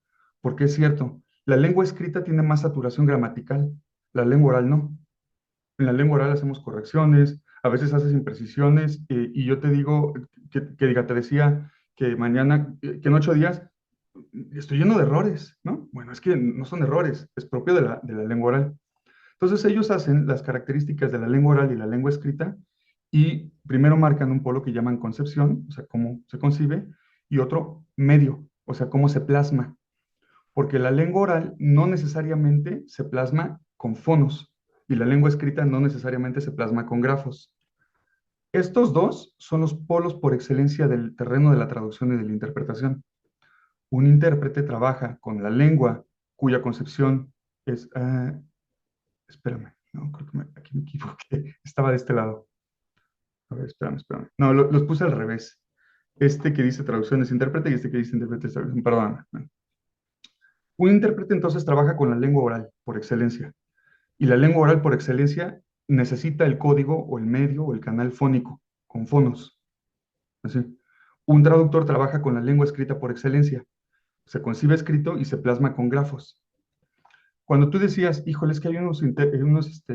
porque es cierto, la lengua escrita tiene más saturación gramatical, la lengua oral no. En la lengua oral hacemos correcciones, a veces haces imprecisiones, y yo te digo, te decía que mañana, que en 8 días estoy lleno de errores, ¿no? Bueno, es que no son errores, es propio de la lengua oral. Entonces ellos hacen las características de la lengua oral y la lengua escrita y primero marcan un polo que llaman concepción, o sea, cómo se concibe, y otro medio, o sea, cómo se plasma, porque la lengua oral no necesariamente se plasma con fonos y la lengua escrita no necesariamente se plasma con grafos. Estos dos son los polos por excelencia del terreno de la traducción y de la interpretación. Un intérprete trabaja con la lengua cuya concepción es, espérame, no, creo que aquí me equivoqué, estaba de este lado. A ver, espérame. No, los puse al revés. Este que dice traducción es intérprete y este que dice intérprete es traducción, perdón. Un intérprete entonces trabaja con la lengua oral por excelencia. Y la lengua oral por excelencia necesita el código o el medio o el canal fónico, con fonos. Así. Un traductor trabaja con la lengua escrita por excelencia. Se concibe escrito y se plasma con grafos. Cuando tú decías, híjole, es que hay unos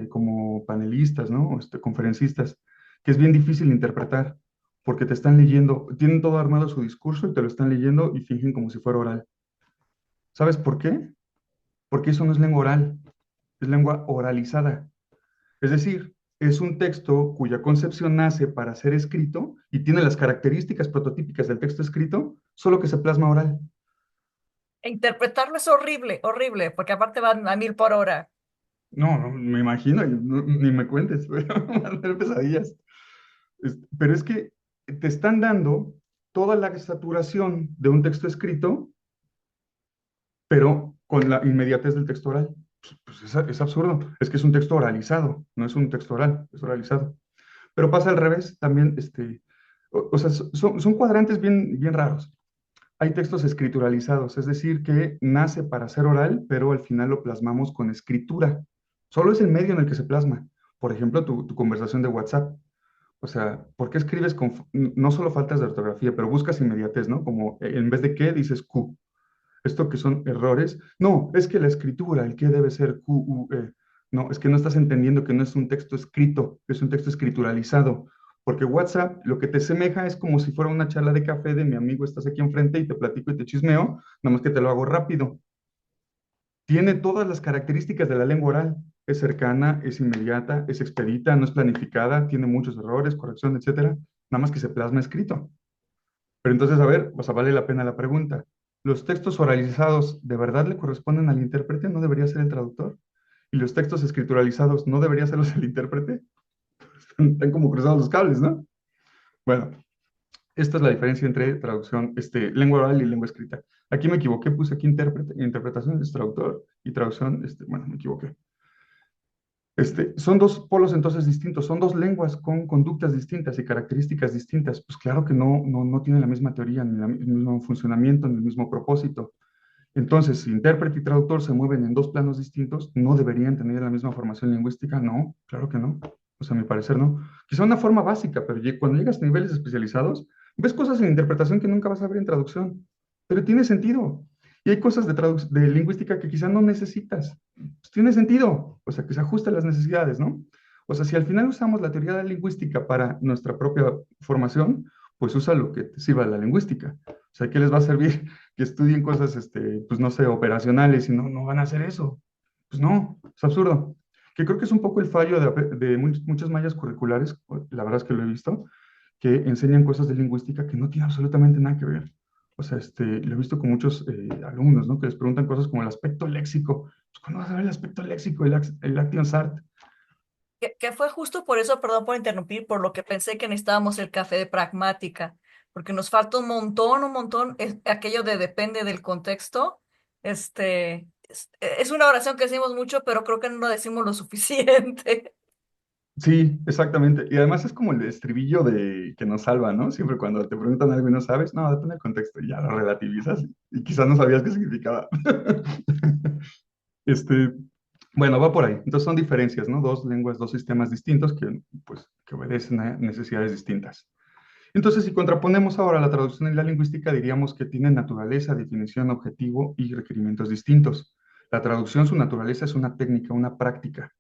como panelistas, ¿no? O conferencistas, que es bien difícil interpretar, porque te están leyendo, tienen todo armado su discurso y te lo están leyendo y fingen como si fuera oral. ¿Sabes por qué? Porque eso no es lengua oral, es lengua oralizada. Es decir, es un texto cuya concepción nace para ser escrito y tiene las características prototípicas del texto escrito, solo que se plasma oral. interpretarlo es horrible, horrible, porque aparte van a 1000 por hora. No, no, me imagino, ni me cuentes, voy a tener pesadillas. Pero es que te están dando toda la saturación de un texto escrito, pero con la inmediatez del texto oral. Pues es absurdo, es que es un texto oralizado, no es un texto oral, es oralizado. Pero pasa al revés también, o sea, son cuadrantes bien, bien raros. Hay textos escrituralizados, es decir, que nace para ser oral, pero al final lo plasmamos con escritura. Solo es el medio en el que se plasma. Por ejemplo, tu conversación de WhatsApp. O sea, ¿por qué escribes con, no solo faltas de ortografía, pero buscas inmediatez, ¿no? Como en vez de qué dices Q. Esto que son errores. No, es que la escritura, el qué debe ser Q, U, E. No, es que no estás entendiendo que no es un texto escrito, es un texto escrituralizado. Porque WhatsApp lo que te semeja es como si fuera una charla de café de mi amigo, estás aquí enfrente y te platico y te chismeo, nada más que te lo hago rápido. tiene todas las características de la lengua oral. Es cercana, es inmediata, es expedita, no es planificada, tiene muchos errores, corrección, etcétera. Nada más que se plasma escrito. Pero entonces, a ver, o sea, vale la pena la pregunta. ¿Los textos oralizados de verdad le corresponden al intérprete? ¿No debería ser el traductor? ¿Y los textos escrituralizados no debería serlos el intérprete? Están como cruzados los cables, ¿no? Bueno, esta es la diferencia entre traducción, lengua oral y lengua escrita. Aquí me equivoqué, puse aquí intérprete, interpretación es traductor y traducción, bueno, me equivoqué. Son dos polos entonces distintos, son dos lenguas con conductas distintas y características distintas. Pues claro que no tienen la misma teoría, ni el mismo funcionamiento, ni el mismo propósito. Entonces, si intérprete y traductor se mueven en dos planos distintos, ¿no deberían tener la misma formación lingüística? No, claro que no. O sea, a mi parecer no. Quizá una forma básica, pero cuando llegas a niveles especializados, ves cosas en interpretación que nunca vas a ver en traducción, pero tiene sentido. Y hay cosas de lingüística que quizá no necesitas. Pues tiene sentido, o sea, que se ajusta a las necesidades, ¿no? O sea, si al final usamos la teoría de la lingüística para nuestra propia formación, pues usa lo que te sirva la lingüística. O sea, ¿qué les va a servir que estudien cosas, pues no sé, operacionales y no van a hacer eso? Pues no, es absurdo. Que creo que es un poco el fallo de muchas mallas curriculares, la verdad es que lo he visto, que enseñan cosas de lingüística que no tienen absolutamente nada que ver. O sea, lo he visto con muchos alumnos, ¿no? Que les preguntan cosas como el aspecto léxico. Pues, ¿cuándo vas a ver el aspecto léxico, el Action Art? Que fue justo por eso, perdón por interrumpir, por lo que pensé que necesitábamos el café de pragmática, porque nos falta un montón, aquello de depende del contexto. Es una oración que decimos mucho, pero creo que no lo decimos lo suficiente. Sí, exactamente. Y además es como el estribillo que nos salva, ¿no? Siempre cuando te preguntan algo y no sabes, no, depende del contexto, y ya lo relativizas y quizás no sabías qué significaba. Este, bueno, va por ahí. Entonces son diferencias, ¿no? Dos lenguas, dos sistemas distintos pues, que obedecen a necesidades distintas. Entonces, si contraponemos ahora la traducción y la lingüística, diríamos que tienen naturaleza, definición, objetivo y requerimientos distintos. La traducción, su naturaleza es una técnica, una práctica.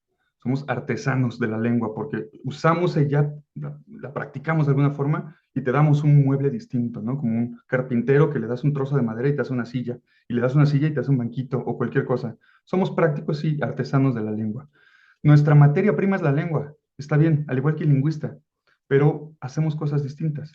Somos artesanos de la lengua porque usamos ella, la practicamos de alguna forma y te damos un mueble distinto, ¿no? Como un carpintero que le das un trozo de madera y te hace una silla, y le das una silla y te hace un banquito o cualquier cosa. Somos prácticos y artesanos de la lengua. Nuestra materia prima es la lengua, está bien, al igual que el lingüista, pero hacemos cosas distintas.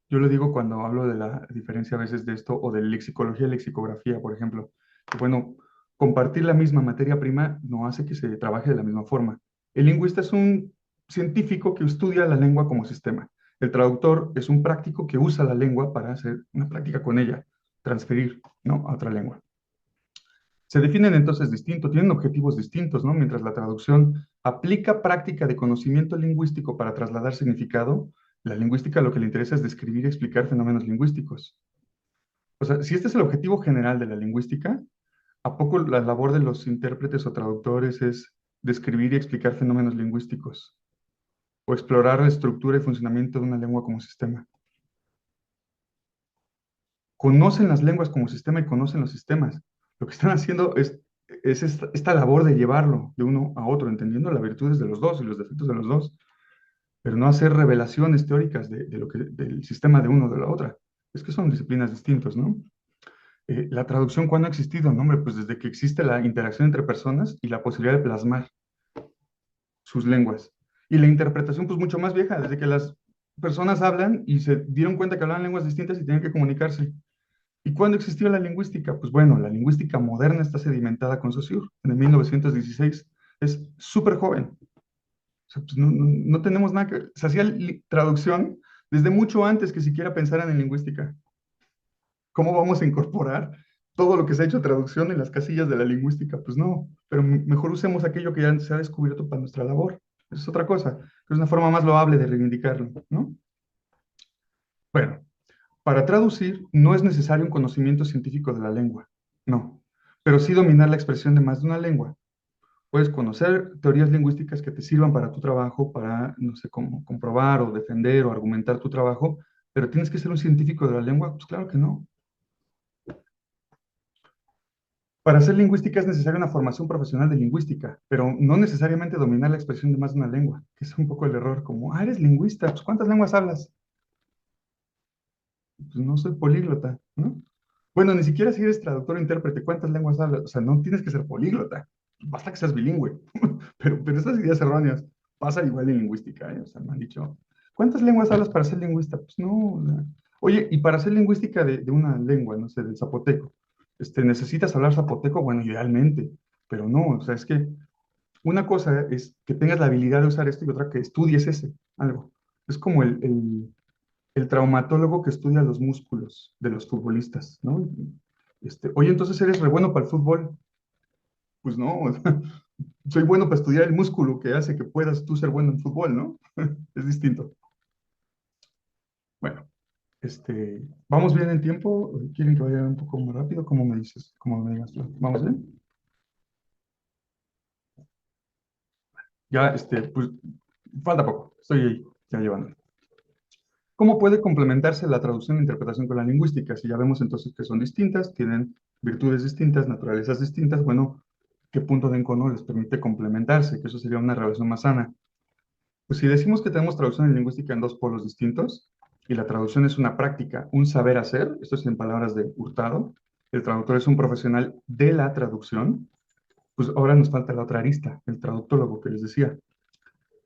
Yo lo digo cuando hablo de la diferencia a veces de esto o de lexicología y lexicografía, por ejemplo. Que, bueno, compartir la misma materia prima no hace que se trabaje de la misma forma. El lingüista es un científico que estudia la lengua como sistema. El traductor es un práctico que usa la lengua para hacer una práctica con ella, transferir, ¿no?, a otra lengua. Se definen entonces distintos, tienen objetivos distintos, ¿no? Mientras la traducción aplica práctica de conocimiento lingüístico para trasladar significado, la lingüística lo que le interesa es describir y explicar fenómenos lingüísticos. O sea, si este es el objetivo general de la lingüística, ¿a poco la labor de los intérpretes o traductores es describir y explicar fenómenos lingüísticos o explorar la estructura y funcionamiento de una lengua como sistema? Conocen las lenguas como sistema y conocen los sistemas. Lo que están haciendo es esta labor de llevarlo de uno a otro, entendiendo las virtudes de los dos y los defectos de los dos, pero no hacer revelaciones teóricas del sistema de uno o de la otra. Es que son disciplinas distintas, ¿no? La traducción, ¿cuándo ha existido? No, hombre, pues desde que existe la interacción entre personas y la posibilidad de plasmar sus lenguas. Y la interpretación, pues mucho más vieja, desde que las personas hablan y se dieron cuenta que hablaban lenguas distintas y tenían que comunicarse. ¿Y cuándo existió la lingüística? Pues bueno, la lingüística moderna está sedimentada con Saussure en el 1916. Es súper joven. O sea, pues no tenemos nada que... Se hacía traducción desde mucho antes que siquiera pensaran en lingüística. ¿Cómo vamos a incorporar todo lo que se ha hecho traducción en las casillas de la lingüística? Pues no, pero mejor usemos aquello que ya se ha descubierto para nuestra labor. Eso es otra cosa. Es una forma más loable de reivindicarlo, ¿no? Bueno, para traducir no es necesario un conocimiento científico de la lengua, no, pero sí dominar la expresión de más de una lengua. Puedes conocer teorías lingüísticas que te sirvan para tu trabajo, para, no sé, cómo comprobar o defender o argumentar tu trabajo, pero tienes que ser un científico de la lengua, pues claro que no. Para ser lingüística es necesaria una formación profesional de lingüística, pero no necesariamente dominar la expresión de más de una lengua, que es un poco el error, como, eres lingüista, pues ¿cuántas lenguas hablas? Pues no soy políglota, ¿no? Bueno, ni siquiera si eres traductor o intérprete, ¿cuántas lenguas hablas? O sea, no tienes que ser políglota, basta que seas bilingüe. Pero estas ideas erróneas pasa igual en lingüística, ¿eh? O sea, me han dicho, ¿cuántas lenguas hablas para ser lingüista? Pues no. Oye, y para ser lingüística de una lengua, no sé, del zapoteco, ¿necesitas hablar zapoteco? Bueno, idealmente, pero no, o sea, es que una cosa es que tengas la habilidad de usar esto y otra que estudies algo. Es como el traumatólogo que estudia los músculos de los futbolistas, ¿no? Oye, entonces eres re bueno para el fútbol. Pues no, soy bueno para estudiar el músculo que hace que puedas tú ser bueno en fútbol, ¿no? Es distinto. Bueno, ¿vamos bien en tiempo? ¿Quieren que vaya un poco más rápido? ¿Cómo me dices? ¿Cómo me digas tú? ¿Vamos bien? Ya, pues, falta poco. Estoy ahí, ya llevando. ¿Cómo puede complementarse la traducción e interpretación con la lingüística? Si ya vemos entonces que son distintas, tienen virtudes distintas, naturalezas distintas, bueno, ¿qué punto de encono les permite complementarse? Que eso sería una relación más sana. Pues si decimos que tenemos traducción en lingüística en dos polos distintos, y la traducción es una práctica, un saber hacer, esto es en palabras de Hurtado, el traductor es un profesional de la traducción, pues ahora nos falta la otra arista, el traductólogo que les decía,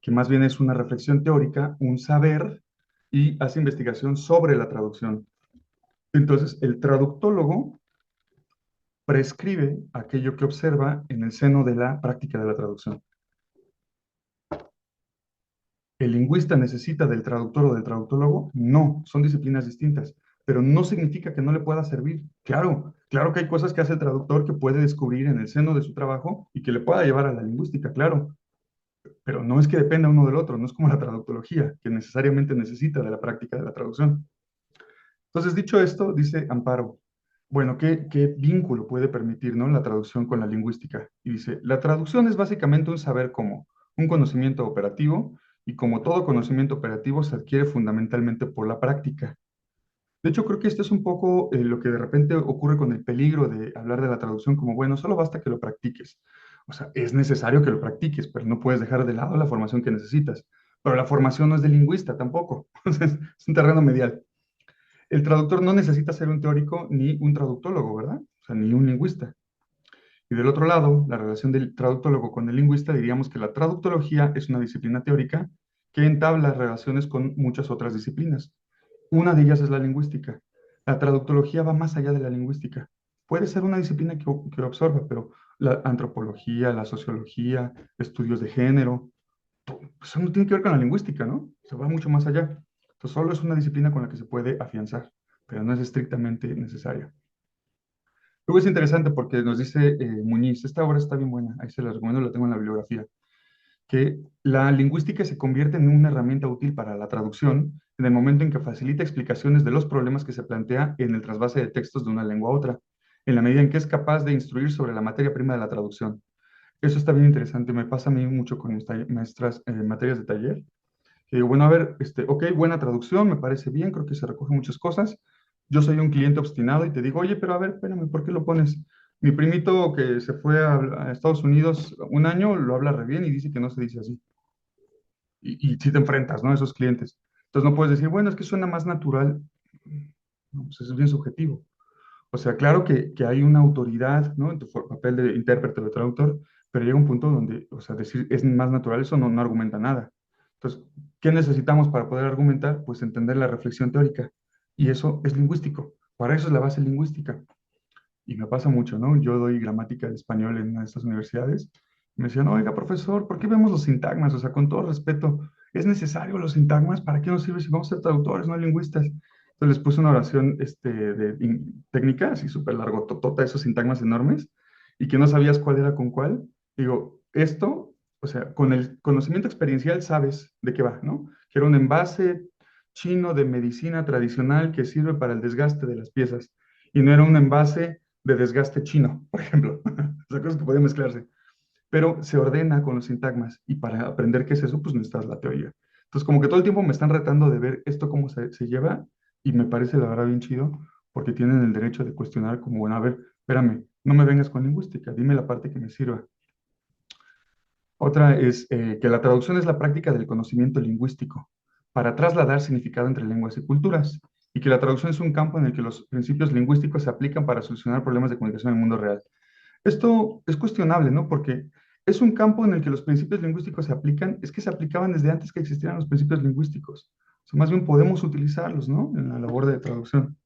que más bien es una reflexión teórica, un saber, y hace investigación sobre la traducción. Entonces, el traductólogo prescribe aquello que observa en el seno de la práctica de la traducción. ¿El lingüista necesita del traductor o del traductólogo? No, son disciplinas distintas, pero no significa que no le pueda servir. Claro, claro que hay cosas que hace el traductor que puede descubrir en el seno de su trabajo y que le pueda llevar a la lingüística, claro, pero no es que dependa uno del otro, no es como la traductología, que necesariamente necesita de la práctica de la traducción. Entonces, dicho esto, dice Amparo, bueno, ¿qué vínculo puede permitir, ¿no?, la traducción con la lingüística? Y dice, la traducción es básicamente un saber común, un conocimiento operativo, y como todo conocimiento operativo se adquiere fundamentalmente por la práctica. De hecho, creo que esto es un poco lo que de repente ocurre con el peligro de hablar de la traducción como, bueno, solo basta que lo practiques. O sea, es necesario que lo practiques, pero no puedes dejar de lado la formación que necesitas. Pero la formación no es de lingüista tampoco. Entonces, es un terreno medial. El traductor no necesita ser un teórico ni un traductólogo, ¿verdad? O sea, ni un lingüista. Y del otro lado, la relación del traductólogo con el lingüista, diríamos que la traductología es una disciplina teórica que entabla relaciones con muchas otras disciplinas. Una de ellas es la lingüística. La traductología va más allá de la lingüística. Puede ser una disciplina que lo absorba, pero la antropología, la sociología, estudios de género, eso no tiene que ver con la lingüística, ¿no? Se va mucho más allá. Entonces, solo es una disciplina con la que se puede afianzar, pero no es estrictamente necesaria. Luego es interesante porque nos dice Muñiz, esta obra está bien buena, ahí se la recomiendo, la tengo en la bibliografía, que la lingüística se convierte en una herramienta útil para la traducción en el momento en que facilita explicaciones de los problemas que se plantea en el trasvase de textos de una lengua a otra, en la medida en que es capaz de instruir sobre la materia prima de la traducción. Eso está bien interesante, me pasa a mí mucho con mis maestras materias de taller, que digo, bueno, a ver, ok, buena traducción, me parece bien, creo que se recogen muchas cosas. Yo soy un cliente obstinado y te digo, oye, pero a ver, espérame, ¿por qué lo pones? Mi primito que se fue a Estados Unidos un año lo habla re bien y dice que no se dice así. Y si te enfrentas, ¿no?, a esos clientes. Entonces no puedes decir, bueno, es que suena más natural. No, pues eso es bien subjetivo. O sea, claro que hay una autoridad, ¿no?, en tu papel de intérprete o de traductor, pero llega un punto donde, o sea, decir es más natural, eso no argumenta nada. Entonces, ¿qué necesitamos para poder argumentar? Pues entender la reflexión teórica. Y eso es lingüístico. Para eso es la base lingüística. Y me pasa mucho, ¿no? Yo doy gramática de español en una de estas universidades. Me decían, oiga, profesor, ¿por qué vemos los sintagmas? O sea, con todo respeto, ¿es necesario los sintagmas? ¿Para qué nos sirve si vamos a ser traductores, no lingüistas? Entonces les puse una oración técnica, así súper largo, totota, esos sintagmas enormes, y que no sabías cuál era con cuál. Digo, esto, o sea, con el conocimiento experiencial sabes de qué va, ¿no? Que era un envase chino de medicina tradicional que sirve para el desgaste de las piezas, y no era un envase de desgaste chino, por ejemplo. O sea, cosas que pueden mezclarse. Pero se ordena con los sintagmas, y para aprender qué es eso, pues necesitas la teoría. Entonces, como que todo el tiempo me están retando de ver esto cómo se lleva, y me parece la verdad bien chido, porque tienen el derecho de cuestionar como, bueno, a ver, espérame, no me vengas con lingüística, dime la parte que me sirva. Otra es que la traducción es la práctica del conocimiento lingüístico para trasladar significado entre lenguas y culturas. y que la traducción es un campo en el que los principios lingüísticos se aplican para solucionar problemas de comunicación en el mundo real. Esto es cuestionable, ¿no? Porque es un campo en el que los principios lingüísticos se aplican, es que se aplicaban desde antes que existieran los principios lingüísticos. O sea, más bien podemos utilizarlos, ¿no? En la labor de traducción.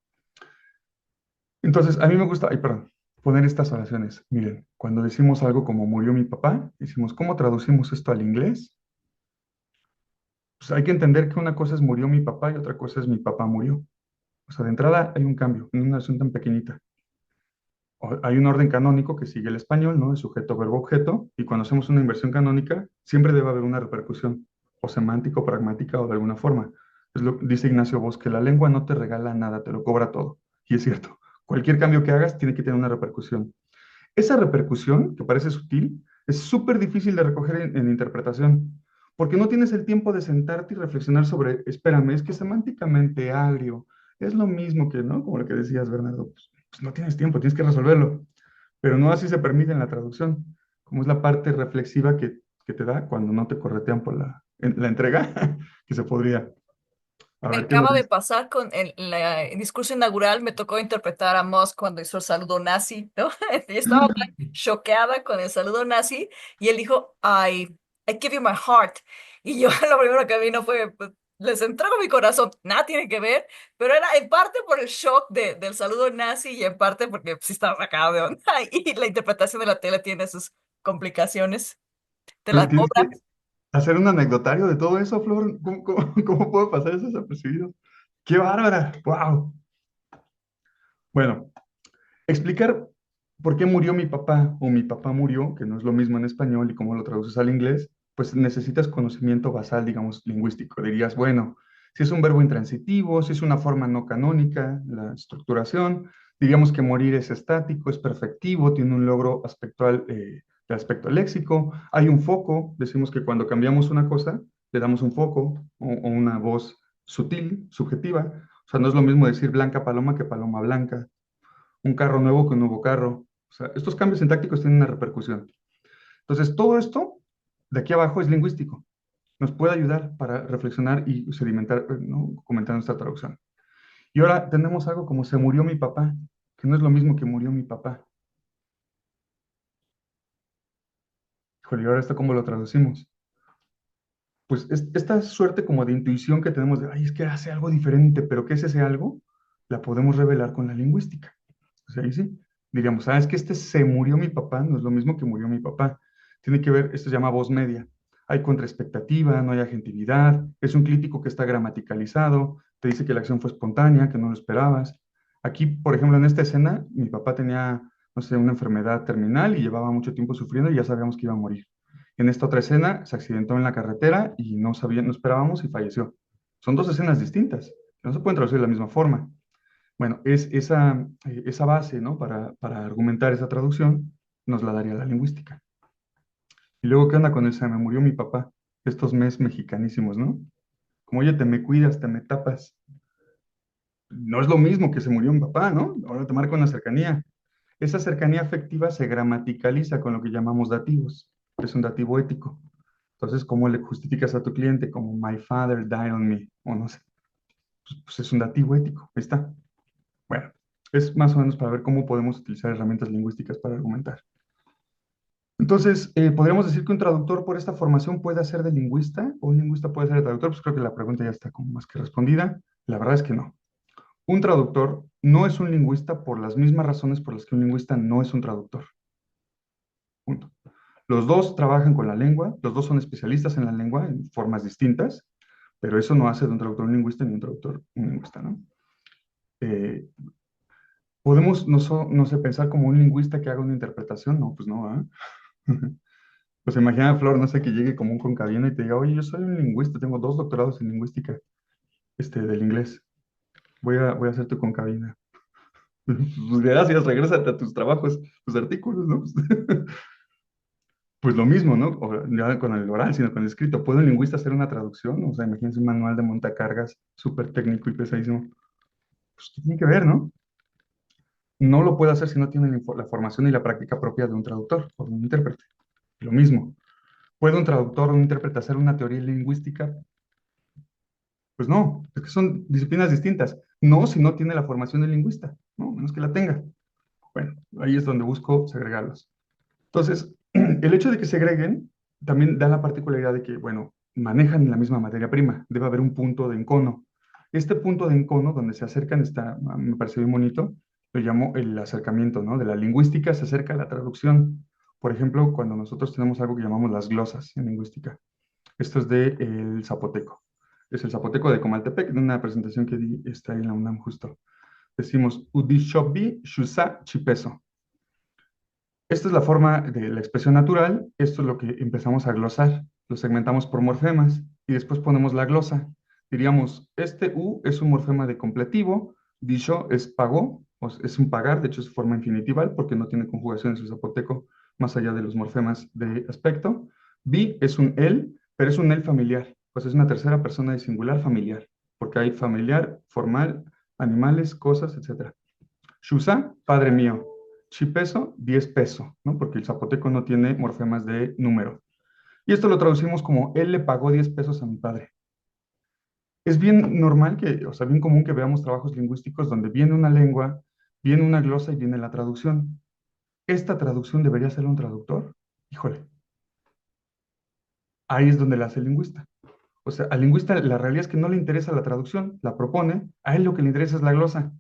Entonces, a mí me gusta, ay, perdón, poner estas oraciones. Miren, cuando decimos algo como murió mi papá, decimos, ¿cómo traducimos esto al inglés? Pues hay que entender que una cosa es murió mi papá y otra cosa es mi papá murió. O sea, de entrada hay un cambio en una oración tan pequeñita. Hay un orden canónico que sigue el español, ¿no? De sujeto, verbo, objeto, y cuando hacemos una inversión canónica, siempre debe haber una repercusión, o semántica, o pragmática, o de alguna forma. Dice Ignacio Bosch, que la lengua no te regala nada, te lo cobra todo. Y es cierto, cualquier cambio que hagas tiene que tener una repercusión. Esa repercusión, que parece sutil, es súper difícil de recoger en interpretación, porque no tienes el tiempo de sentarte y reflexionar sobre, espérame, es que semánticamente agrio es lo mismo que, ¿no? Como lo que decías, Bernardo, pues no tienes tiempo, tienes que resolverlo, pero no así se permite en la traducción, como es la parte reflexiva que te da cuando no te corretean por la entrega, que se podría. A Me ver, ¿qué nos acaba de dice? pasar con el discurso inaugural, me tocó interpretar a Musk cuando hizo el saludo nazi, ¿no? Yo estaba tan choqueada con el saludo nazi y él dijo, I give you my heart. Y yo lo primero que vino fue, pues, les entrego mi corazón, nada tiene que ver, pero era en parte por el shock del saludo nazi y en parte porque sí estaba sacado de onda y la interpretación de la tele tiene sus complicaciones. Te Oye, la tienes que cobra. hacer un anecdotario de todo eso, Flor. ¿Cómo puede pasar eso desapercibido? ¡Qué bárbara! ¡Wow! Bueno, explicar por qué murió mi papá o mi papá murió, que no es lo mismo en español y cómo lo traduces al inglés, pues necesitas conocimiento basal, digamos, lingüístico. Dirías, bueno, si es un verbo intransitivo, si es una forma no canónica, la estructuración, diríamos que morir es estático, es perfectivo, tiene un logro aspectual, de aspecto léxico, hay un foco, decimos que cuando cambiamos una cosa, le damos un foco o una voz sutil, subjetiva. O sea, no es lo mismo decir blanca paloma que paloma blanca, un carro nuevo que un nuevo carro. O sea, estos cambios sintácticos tienen una repercusión. Entonces, todo esto de aquí abajo es lingüístico. Nos puede ayudar para reflexionar y sedimentar, ¿no? Comentar nuestra traducción. Y ahora tenemos algo como se murió mi papá, que no es lo mismo que murió mi papá. Híjole, ¿y ahora esto cómo lo traducimos? Pues esta suerte como de intuición que tenemos de, ay, es que hace algo diferente, pero ¿qué es ese algo? La podemos revelar con la lingüística. O sea, ahí sí, diríamos, es que este se murió mi papá, no es lo mismo que murió mi papá. Tiene que ver, esto se llama voz media. Hay contraexpectativa, no hay agentividad, es un clítico que está gramaticalizado, te dice que la acción fue espontánea, que no lo esperabas. Aquí, por ejemplo, en esta escena, mi papá tenía, no sé, una enfermedad terminal y llevaba mucho tiempo sufriendo y ya sabíamos que iba a morir. En esta otra escena, se accidentó en la carretera y no sabía, no esperábamos y falleció. Son dos escenas distintas, que no se pueden traducir de la misma forma. Bueno, es esa base, ¿no? Para argumentar esa traducción, nos la daría la lingüística. Y luego, ¿qué onda con el se me murió mi papá? Estos mes mexicanísimos, ¿no? Como, oye, te me cuidas, te me tapas. No es lo mismo que se murió mi papá, ¿no? Ahora te marca una cercanía. Esa cercanía afectiva se gramaticaliza con lo que llamamos dativos. Es un dativo ético. Entonces, ¿cómo le justificas a tu cliente? Como my father died on me, o no sé. Pues es un dativo ético. Ahí está. Bueno, es más o menos para ver cómo podemos utilizar herramientas lingüísticas para argumentar. Entonces, ¿podríamos decir que un traductor por esta formación puede ser de lingüista o un lingüista puede ser de traductor? Pues creo que la pregunta ya está como más que respondida. La verdad es que no. Un traductor no es un lingüista por las mismas razones por las que un lingüista no es un traductor. Punto. Los dos trabajan con la lengua, los dos son especialistas en la lengua en formas distintas, pero eso no hace de un traductor un lingüista ni un traductor un lingüista, ¿no? Eh, ¿Podemos, no sé, pensar como un lingüista que haga una interpretación? No, pues no, ¿ah? Pues imagina, Flor, no sé, que llegue como un concabino y te diga, oye, yo soy un lingüista, tengo 2 doctorados en lingüística, del inglés. Voy a hacer tu concabina. Pues gracias, regrésate a tus trabajos, tus artículos, ¿no? Pues lo mismo, ¿no? O ya con el oral, sino con el escrito. ¿Puede un lingüista hacer una traducción? O sea, imagínense un manual de montacargas súper técnico y pesadísimo. Pues, ¿qué tiene que ver, no? No lo puede hacer si no tiene la formación y la práctica propia de un traductor o de un intérprete. Lo mismo. ¿Puede un traductor o un intérprete hacer una teoría lingüística? Pues no, es que son disciplinas distintas. No si no tiene la formación de lingüista, no, menos que la tenga. Bueno, ahí es donde busco segregarlos. Entonces, el hecho de que segreguen también da la particularidad de que, bueno, manejan la misma materia prima, debe haber un punto de encono. Este punto de encono donde se acercan está, me parece bien bonito, lo llamo el acercamiento, ¿no? De la lingüística se acerca a la traducción. Por ejemplo, cuando nosotros tenemos algo que llamamos las glosas en lingüística. Esto es del zapoteco. Es el zapoteco de Comaltepec, de una presentación que di está en la UNAM justo. Decimos, Udishobi Shusa Chipeso. Esta es la forma de la expresión natural, esto es lo que empezamos a glosar, lo segmentamos por morfemas y después ponemos la glosa. Diríamos, este U es un morfema de completivo, dicho es pagó, es un pagar, de hecho es forma infinitival porque no tiene conjugación en su zapoteco más allá de los morfemas de aspecto. Bi es un él, pero es un él familiar, pues es una tercera persona de singular familiar, porque hay familiar, formal, animales, cosas, etc. Shusa, padre mío. Chipeso, 10 pesos, ¿no? Porque el zapoteco no tiene morfemas de número. Y esto lo traducimos como, él le pagó 10 pesos a mi padre. Es bien normal que, o sea, bien común que veamos trabajos lingüísticos donde viene una lengua, viene una glosa y viene la traducción. ¿Esta traducción debería ser un traductor? Híjole, ahí es donde la hace el lingüista. O sea, al lingüista la realidad es que no le interesa la traducción, la propone, a él lo que le interesa es la glosa,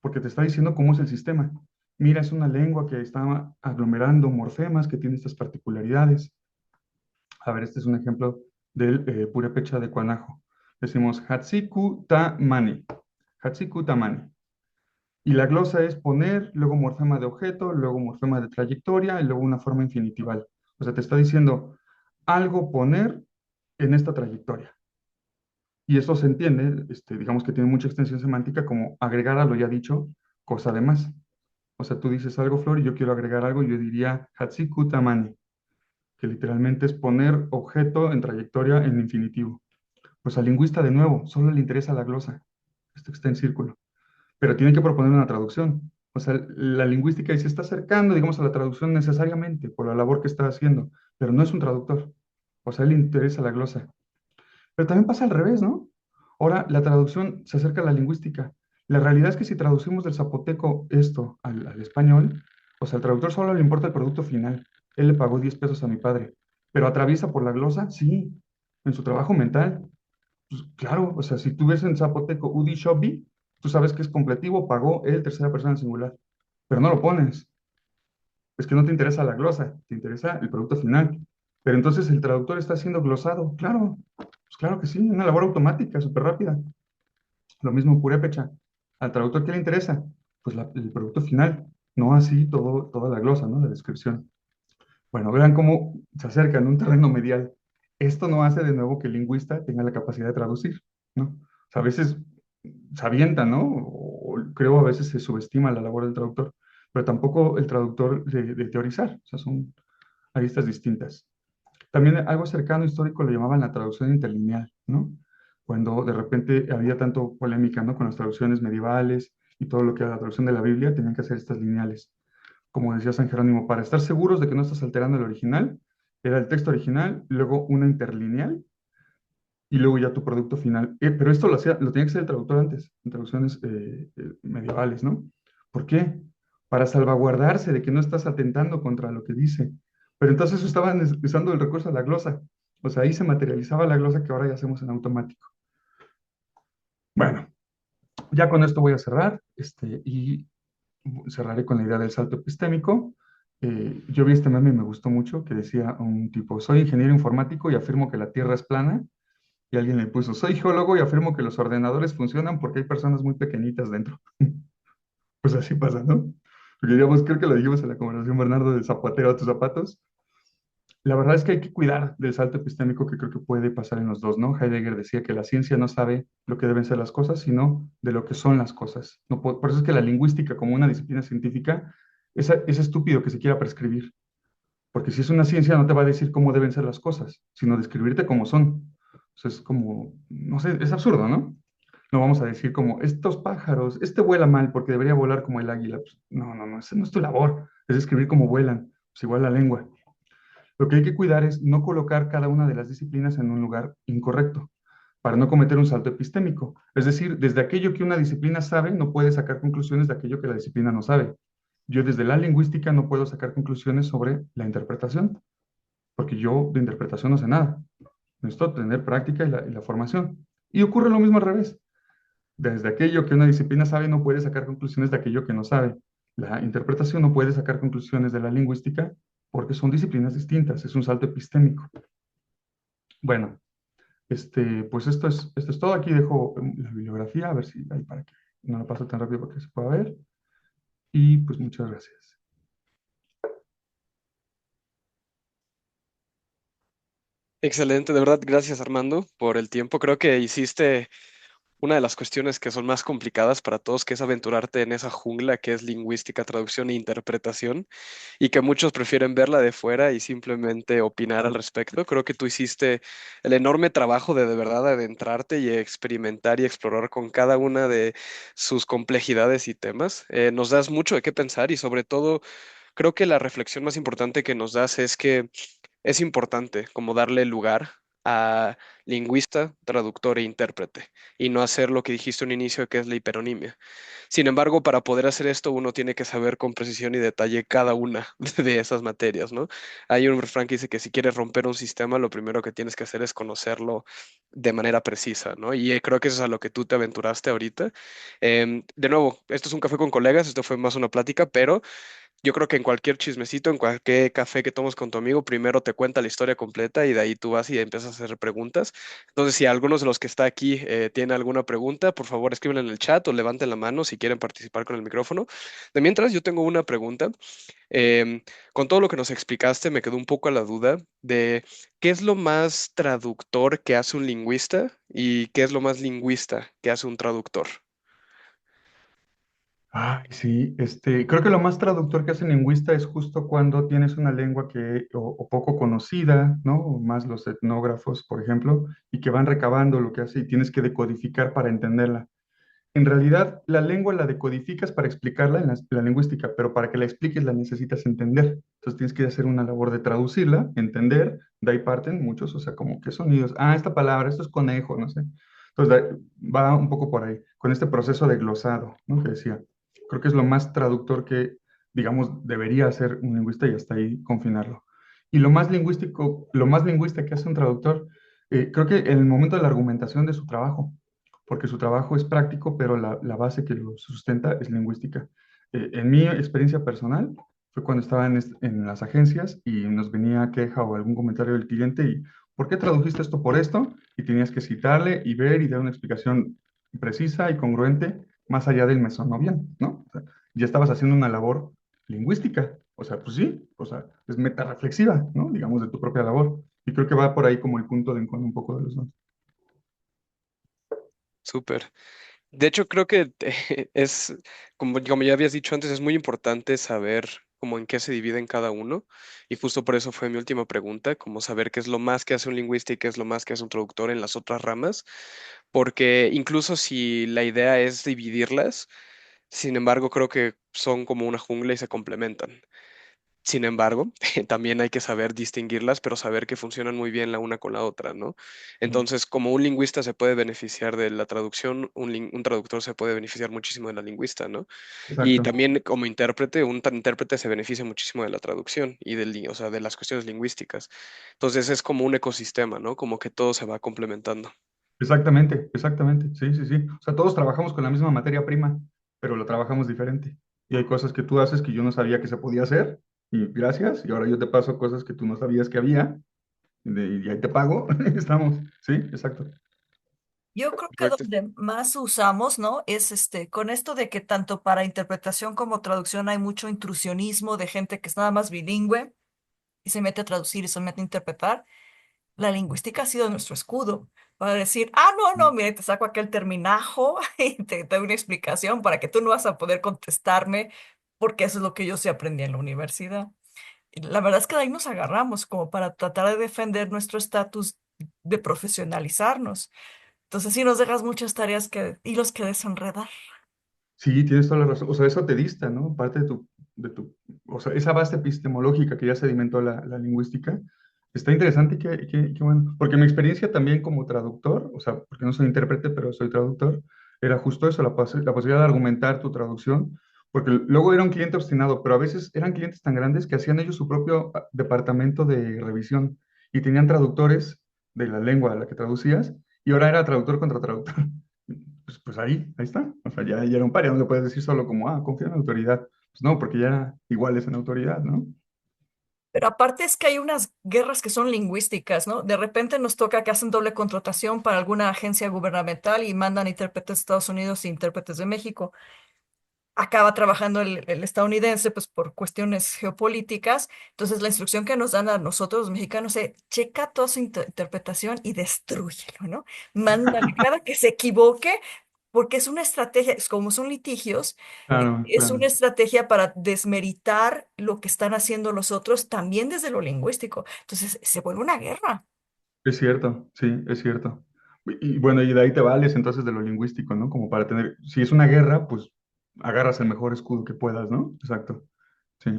porque te está diciendo cómo es el sistema. Mira, es una lengua que está aglomerando morfemas, que tiene estas particularidades. A ver, este es un ejemplo del purépecha de Cuanajo. Decimos Hatsiku Tamani. Hatsiku Tamani. Y la glosa es poner, luego morfema de objeto, luego morfema de trayectoria y luego una forma infinitival. O sea, te está diciendo algo poner en esta trayectoria. Y eso se entiende, digamos que tiene mucha extensión semántica como agregar a lo ya dicho, cosa de más. O sea, tú dices algo, Flor, y yo quiero agregar algo, yo diría Hatsiku Tamani, que literalmente es poner objeto en trayectoria en infinitivo. Pues al lingüista, de nuevo, solo le interesa la glosa, esto que está en círculo, pero tiene que proponer una traducción. O sea, la lingüística ahí se está acercando, digamos, a la traducción necesariamente por la labor que está haciendo, pero no es un traductor. O sea, le interesa la glosa. Pero también pasa al revés, ¿no? Ahora la traducción se acerca a la lingüística. La realidad es que si traducimos del zapoteco esto al español, o sea, al traductor solo le importa el producto final. Él le pagó 10 pesos a mi padre, pero atraviesa por la glosa, sí, en su trabajo mental. Pues, claro, o sea, si tú ves en zapoteco Udi Shobi, tú sabes que es completivo, pagó él, tercera persona singular, pero no lo pones. Es que no te interesa la glosa, te interesa el producto final. Pero entonces el traductor está siendo glosado, claro, pues claro que sí, una labor automática, súper rápida. Lo mismo purépecha. Al traductor, ¿qué le interesa? Pues el producto final, no así toda la glosa, ¿no? La descripción. Bueno, vean cómo se acercan a un terreno medial. Esto no hace de nuevo que el lingüista tenga la capacidad de traducir, ¿no? O sea, a veces se avienta, ¿no? O creo a veces se subestima la labor del traductor, pero tampoco el traductor de teorizar. O sea, son aristas distintas. También algo cercano histórico lo llamaban la traducción interlineal, ¿no? Cuando de repente había tanto polémica, ¿no? Con las traducciones medievales y todo lo que era la traducción de la Biblia, tenían que hacer estas lineales. Como decía San Jerónimo, para estar seguros de que no estás alterando el original, era el texto original, luego una interlineal y luego ya tu producto final. Pero esto lo tenía que hacer el traductor antes, en traducciones medievales, ¿no? ¿Por qué? Para salvaguardarse de que no estás atentando contra lo que dice. Pero entonces estaban usando el recurso de la glosa. O sea, ahí se materializaba la glosa que ahora ya hacemos en automático. Bueno, ya con esto voy a cerrar y cerraré con la idea del salto epistémico. Yo vi este meme y me gustó mucho que decía un tipo, soy ingeniero informático y afirmo que la Tierra es plana. Y alguien le puso, soy geólogo y afirmo que los ordenadores funcionan porque hay personas muy pequeñitas dentro. Pues así pasa, ¿no? Porque digamos, creo que lo dijimos en la conversación, Bernardo, del zapatero a tus zapatos. La verdad es que hay que cuidar del salto epistémico que creo que puede pasar en los dos, ¿no? Heidegger decía que la ciencia no sabe lo que deben ser las cosas, sino de lo que son las cosas. No, por eso es que la lingüística como una disciplina científica es estúpido que se quiera prescribir, porque si es una ciencia no te va a decir cómo deben ser las cosas, sino describirte cómo son. O sea, es como, no sé, es absurdo, ¿no? No vamos a decir como, estos pájaros, este vuela mal porque debería volar como el águila. Pues, no, no, no, esa no es tu labor, es describir cómo vuelan, pues igual la lengua. Lo que hay que cuidar es no colocar cada una de las disciplinas en un lugar incorrecto. para no cometer un salto epistémico. Es decir, desde aquello que una disciplina sabe, no puede sacar conclusiones de aquello que la disciplina no sabe. Yo desde la lingüística no puedo sacar conclusiones sobre la interpretación, porque yo de interpretación no sé nada. Necesito tener práctica y la formación. Y ocurre lo mismo al revés. Desde aquello que una disciplina sabe, no puede sacar conclusiones de aquello que no sabe. La interpretación no puede sacar conclusiones de la lingüística porque son disciplinas distintas, es un salto epistémico. Bueno, pues esto es todo. Aquí dejo la bibliografía, a ver si hay para que no la paso tan rápido para que se pueda ver. Y pues muchas gracias. Excelente, de verdad, gracias Armando por el tiempo. Creo que hiciste una de las cuestiones que son más complicadas para todos, que es aventurarte en esa jungla que es lingüística, traducción e interpretación, y que muchos prefieren verla de fuera y simplemente opinar al respecto. Creo que tú hiciste el enorme trabajo de verdad adentrarte y experimentar y explorar con cada una de sus complejidades y temas. Nos das mucho de qué pensar y sobre todo creo que la reflexión más importante que nos das es que es importante como darle lugar a lingüista, traductor e intérprete y no hacer lo que dijiste un inicio que es la hiperonimia. Sin embargo, para poder hacer esto, uno tiene que saber con precisión y detalle cada una de esas materias, ¿no? Hay un refrán que dice que si quieres romper un sistema, lo primero que tienes que hacer es conocerlo de manera precisa, ¿no? Y creo que eso es a lo que tú te aventuraste ahorita. De nuevo, esto es un café con colegas, esto fue más una plática, pero yo creo que en cualquier chismecito, en cualquier café que tomes con tu amigo, primero te cuenta la historia completa y de ahí tú vas y empiezas a hacer preguntas. Entonces, si algunos de los que está aquí tienen alguna pregunta, por favor escriben en el chat o levanten la mano si quieren participar con el micrófono. De mientras, yo tengo una pregunta. Con todo lo que nos explicaste, me quedó un poco a la duda de qué es lo más traductor que hace un lingüista y qué es lo más lingüista que hace un traductor. Ay, sí, creo que lo más traductor que hace un lingüista es justo cuando tienes una lengua o poco conocida, ¿no? O más los etnógrafos, por ejemplo, y que van recabando lo que hace y tienes que decodificar para entenderla. En realidad, la lengua la decodificas para explicarla en la lingüística, pero para que la expliques la necesitas entender. Entonces tienes que hacer una labor de traducirla, entender, de ahí parten muchos, o sea, como qué sonidos. Ah, esta palabra, esto es conejo, no sé. Entonces va un poco por ahí, con este proceso de glosado, ¿no? Que decía. Creo que es lo más traductor que, digamos, debería hacer un lingüista y hasta ahí confinarlo. Y lo más lingüístico, lo más lingüista que hace un traductor, creo que en el momento de la argumentación de su trabajo, porque su trabajo es práctico, pero la base que lo sustenta es lingüística. En mi experiencia personal fue cuando estaba en las agencias y nos venía queja o algún comentario del cliente y ¿por qué tradujiste esto por esto? Y tenías que citarle y ver y dar una explicación precisa y congruente más allá del me sonó bien, ¿no? O sea, ya estabas haciendo una labor lingüística, o sea, pues sí, o sea, es metarreflexiva, ¿no? Digamos, de tu propia labor. Y creo que va por ahí como el punto de encuentro un poco de los dos. Súper. De hecho, creo que es, como ya habías dicho antes, es muy importante saber cómo en qué se dividen cada uno. Y justo por eso fue mi última pregunta, como saber qué es lo más que hace un lingüista y qué es lo más que hace un traductor en las otras ramas. Porque incluso si la idea es dividirlas, sin embargo, creo que son como una jungla y se complementan. Sin embargo, también hay que saber distinguirlas, pero saber que funcionan muy bien la una con la otra, ¿no? Entonces, como un lingüista se puede beneficiar de la traducción, un traductor se puede beneficiar muchísimo de la lingüista, ¿no? Y Exacto. también como intérprete, intérprete se beneficia muchísimo de la traducción y o sea, de las cuestiones lingüísticas. Entonces, es como un ecosistema, ¿no? Como que todo se va complementando. Exactamente, exactamente. Sí, sí, sí. O sea, todos trabajamos con la misma materia prima, pero lo trabajamos diferente. Y hay cosas que tú haces que yo no sabía que se podía hacer, y gracias, y ahora yo te paso cosas que tú no sabías que había, y ahí te pago. Estamos. Sí, exacto. Yo creo que Correcto. donde más usamos, ¿no? Es con esto de que tanto para interpretación como traducción hay mucho intrusionismo de gente que es nada más bilingüe y se mete a traducir y se mete a interpretar. La lingüística ha sido nuestro escudo para decir, ah, no, no, mire, te saco aquel terminajo y te doy una explicación para que tú no vas a poder contestarme porque eso es lo que yo sí aprendí en la universidad. Y la verdad es que de ahí nos agarramos como para tratar de defender nuestro estatus de profesionalizarnos. Entonces sí nos dejas muchas tareas hilos que desenredar. Sí, tienes toda la razón. O sea, eso te dista, ¿no? Parte o sea, esa base epistemológica que ya sedimentó la lingüística, Está interesante y qué bueno. Porque mi experiencia también como traductor, o sea, porque no soy intérprete, pero soy traductor, era justo eso, la posibilidad de argumentar tu traducción. Porque luego era un cliente obstinado, pero a veces eran clientes tan grandes que hacían ellos su propio departamento de revisión y tenían traductores de la lengua a la que traducías y ahora era traductor contra traductor. Pues ahí está. O sea, ya era un par, ya no le puedes decir solo como, confía en la autoridad. Pues no, porque ya era iguales en autoridad, ¿no? Pero aparte es que hay unas guerras que son lingüísticas, ¿no? De repente nos toca que hacen doble contratación para alguna agencia gubernamental y mandan intérpretes de Estados Unidos e intérpretes de México. Acaba trabajando el estadounidense, pues por cuestiones geopolíticas. Entonces la instrucción que nos dan a nosotros los mexicanos es, checa toda su interpretación y destrúyelo, ¿no? Mándale cada que se equivoque, porque es una estrategia, es como son litigios, Claro, es una claro. estrategia para desmeritar lo que están haciendo los otros, también desde lo lingüístico. Entonces se vuelve una guerra. Es cierto, sí, es cierto. Y bueno, y de ahí te vales entonces de lo lingüístico, ¿no? Como para tener, si es una guerra, pues agarras el mejor escudo que puedas, ¿no? Exacto. Sí.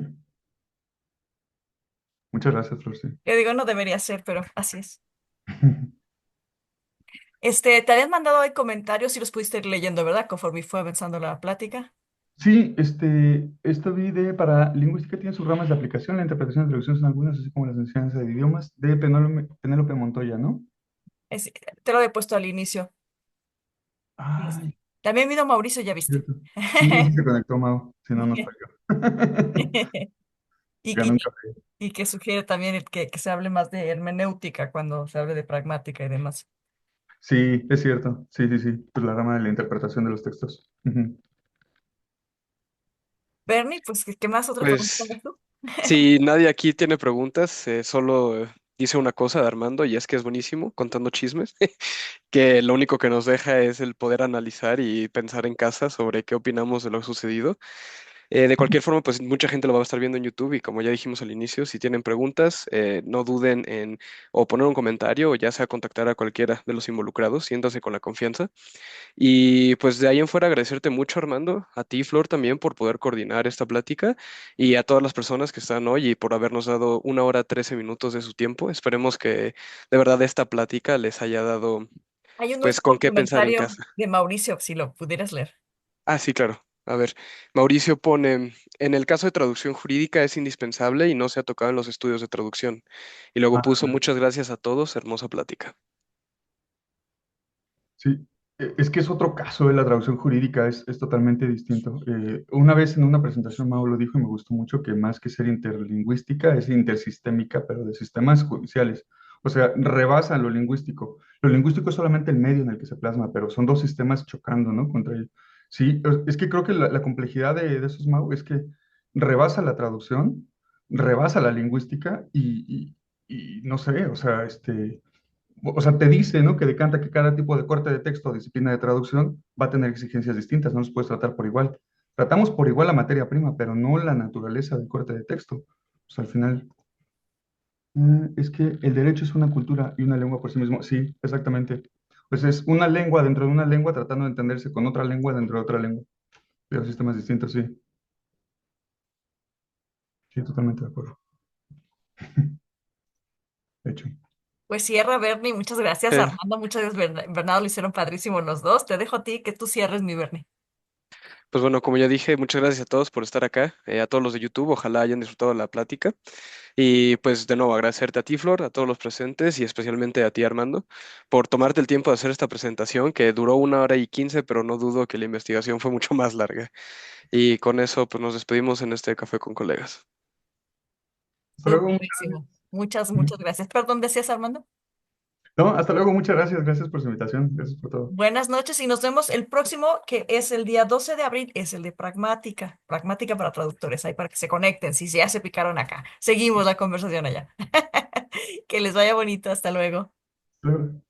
Muchas gracias, Flor, sí. Yo digo, no debería ser, pero así es. Te habían mandado ahí comentarios y los pudiste ir leyendo, ¿verdad? Conforme fue avanzando la plática. Sí, esto vi de, para lingüística tiene sus ramas de aplicación, la interpretación y traducción son algunas, así como las enseñanzas de idiomas, de Penélope Montoya, ¿no? Te lo he puesto al inicio. Ay, También vino Mauricio, ya viste. cierto. Sí, sí se conectó, Mau, si no, no estoy yo. Y, Ganó un y, café. y que sugiere también que se hable más de hermenéutica cuando se hable de pragmática y demás. Sí, es cierto. Sí, sí, sí. Pues la rama de la interpretación de los textos. Ujú. Bernie, pues, ¿qué más otra pregunta Pues tengas tú? si nadie aquí tiene preguntas, solo dice una cosa de Armando y es que es buenísimo contando chismes, que lo único que nos deja es el poder analizar y pensar en casa sobre qué opinamos de lo sucedido. De cualquier forma, pues mucha gente lo va a estar viendo en YouTube y como ya dijimos al inicio, si tienen preguntas, no duden en o poner un comentario o ya sea contactar a cualquiera de los involucrados, siéntase con la confianza. Y pues de ahí en fuera agradecerte mucho, Armando, a ti, Flor, también por poder coordinar esta plática y a todas las personas que están hoy y por habernos dado 1 hora 13 minutos de su tiempo. Esperemos que de verdad esta plática les haya dado Hay un pues con último qué pensar en comentario casa. de Mauricio, si lo pudieras leer. Ah, sí, claro. A ver, Mauricio pone, en el caso de traducción jurídica es indispensable y no se ha tocado en los estudios de traducción. Y luego puso, muchas gracias a todos, hermosa plática. Sí, es que es otro caso de la traducción jurídica, es totalmente distinto. Una vez en una presentación Mau lo dijo y me gustó mucho que más que ser interlingüística es intersistémica, pero de sistemas judiciales. O sea, rebasa lo lingüístico. Lo lingüístico es solamente el medio en el que se plasma, pero son dos sistemas chocando, ¿no? Contra ello. Sí, es que creo que la complejidad de esos Mau es que rebasa la traducción, rebasa la lingüística y no sé, o sea, te dice, ¿no? Que decanta que cada tipo de corte de texto o disciplina de traducción va a tener exigencias distintas, no los puedes tratar por igual. Tratamos por igual la materia prima, pero no la naturaleza del corte de texto. Al final, es que el derecho es una cultura y una lengua por sí mismo. Sí, exactamente. Pues es una lengua dentro de una lengua tratando de entenderse con otra lengua dentro de otra lengua. Pero sistemas distintos, sí. Sí, totalmente de acuerdo. De hecho. Pues cierra, Bernie. Muchas gracias, Eh, Armando. Muchas gracias, Bernardo. Lo hicieron padrísimo los dos. Te dejo a ti que tú cierres, mi Bernie. pues bueno, como ya dije, muchas gracias a todos por estar acá, a todos los de YouTube, ojalá hayan disfrutado la plática. Y pues de nuevo agradecerte a ti, Flor, a todos los presentes y especialmente a ti, Armando, por tomarte el tiempo de hacer esta presentación que duró 1 hora y 15, pero no dudo que la investigación fue mucho más larga. Y con eso, pues nos despedimos en este café con colegas. Hasta Estuvo luego. padrísimo. Muchas gracias. Perdón, decías, Armando. No, hasta luego. Muchas gracias. Gracias por su invitación. Gracias por todo. Buenas noches y nos vemos el próximo, que es el día 12 de abril, es el de pragmática. Pragmática para traductores, ahí para que se conecten, si ya se picaron acá. Seguimos la conversación allá. Que les vaya bonito, hasta luego. Hasta luego.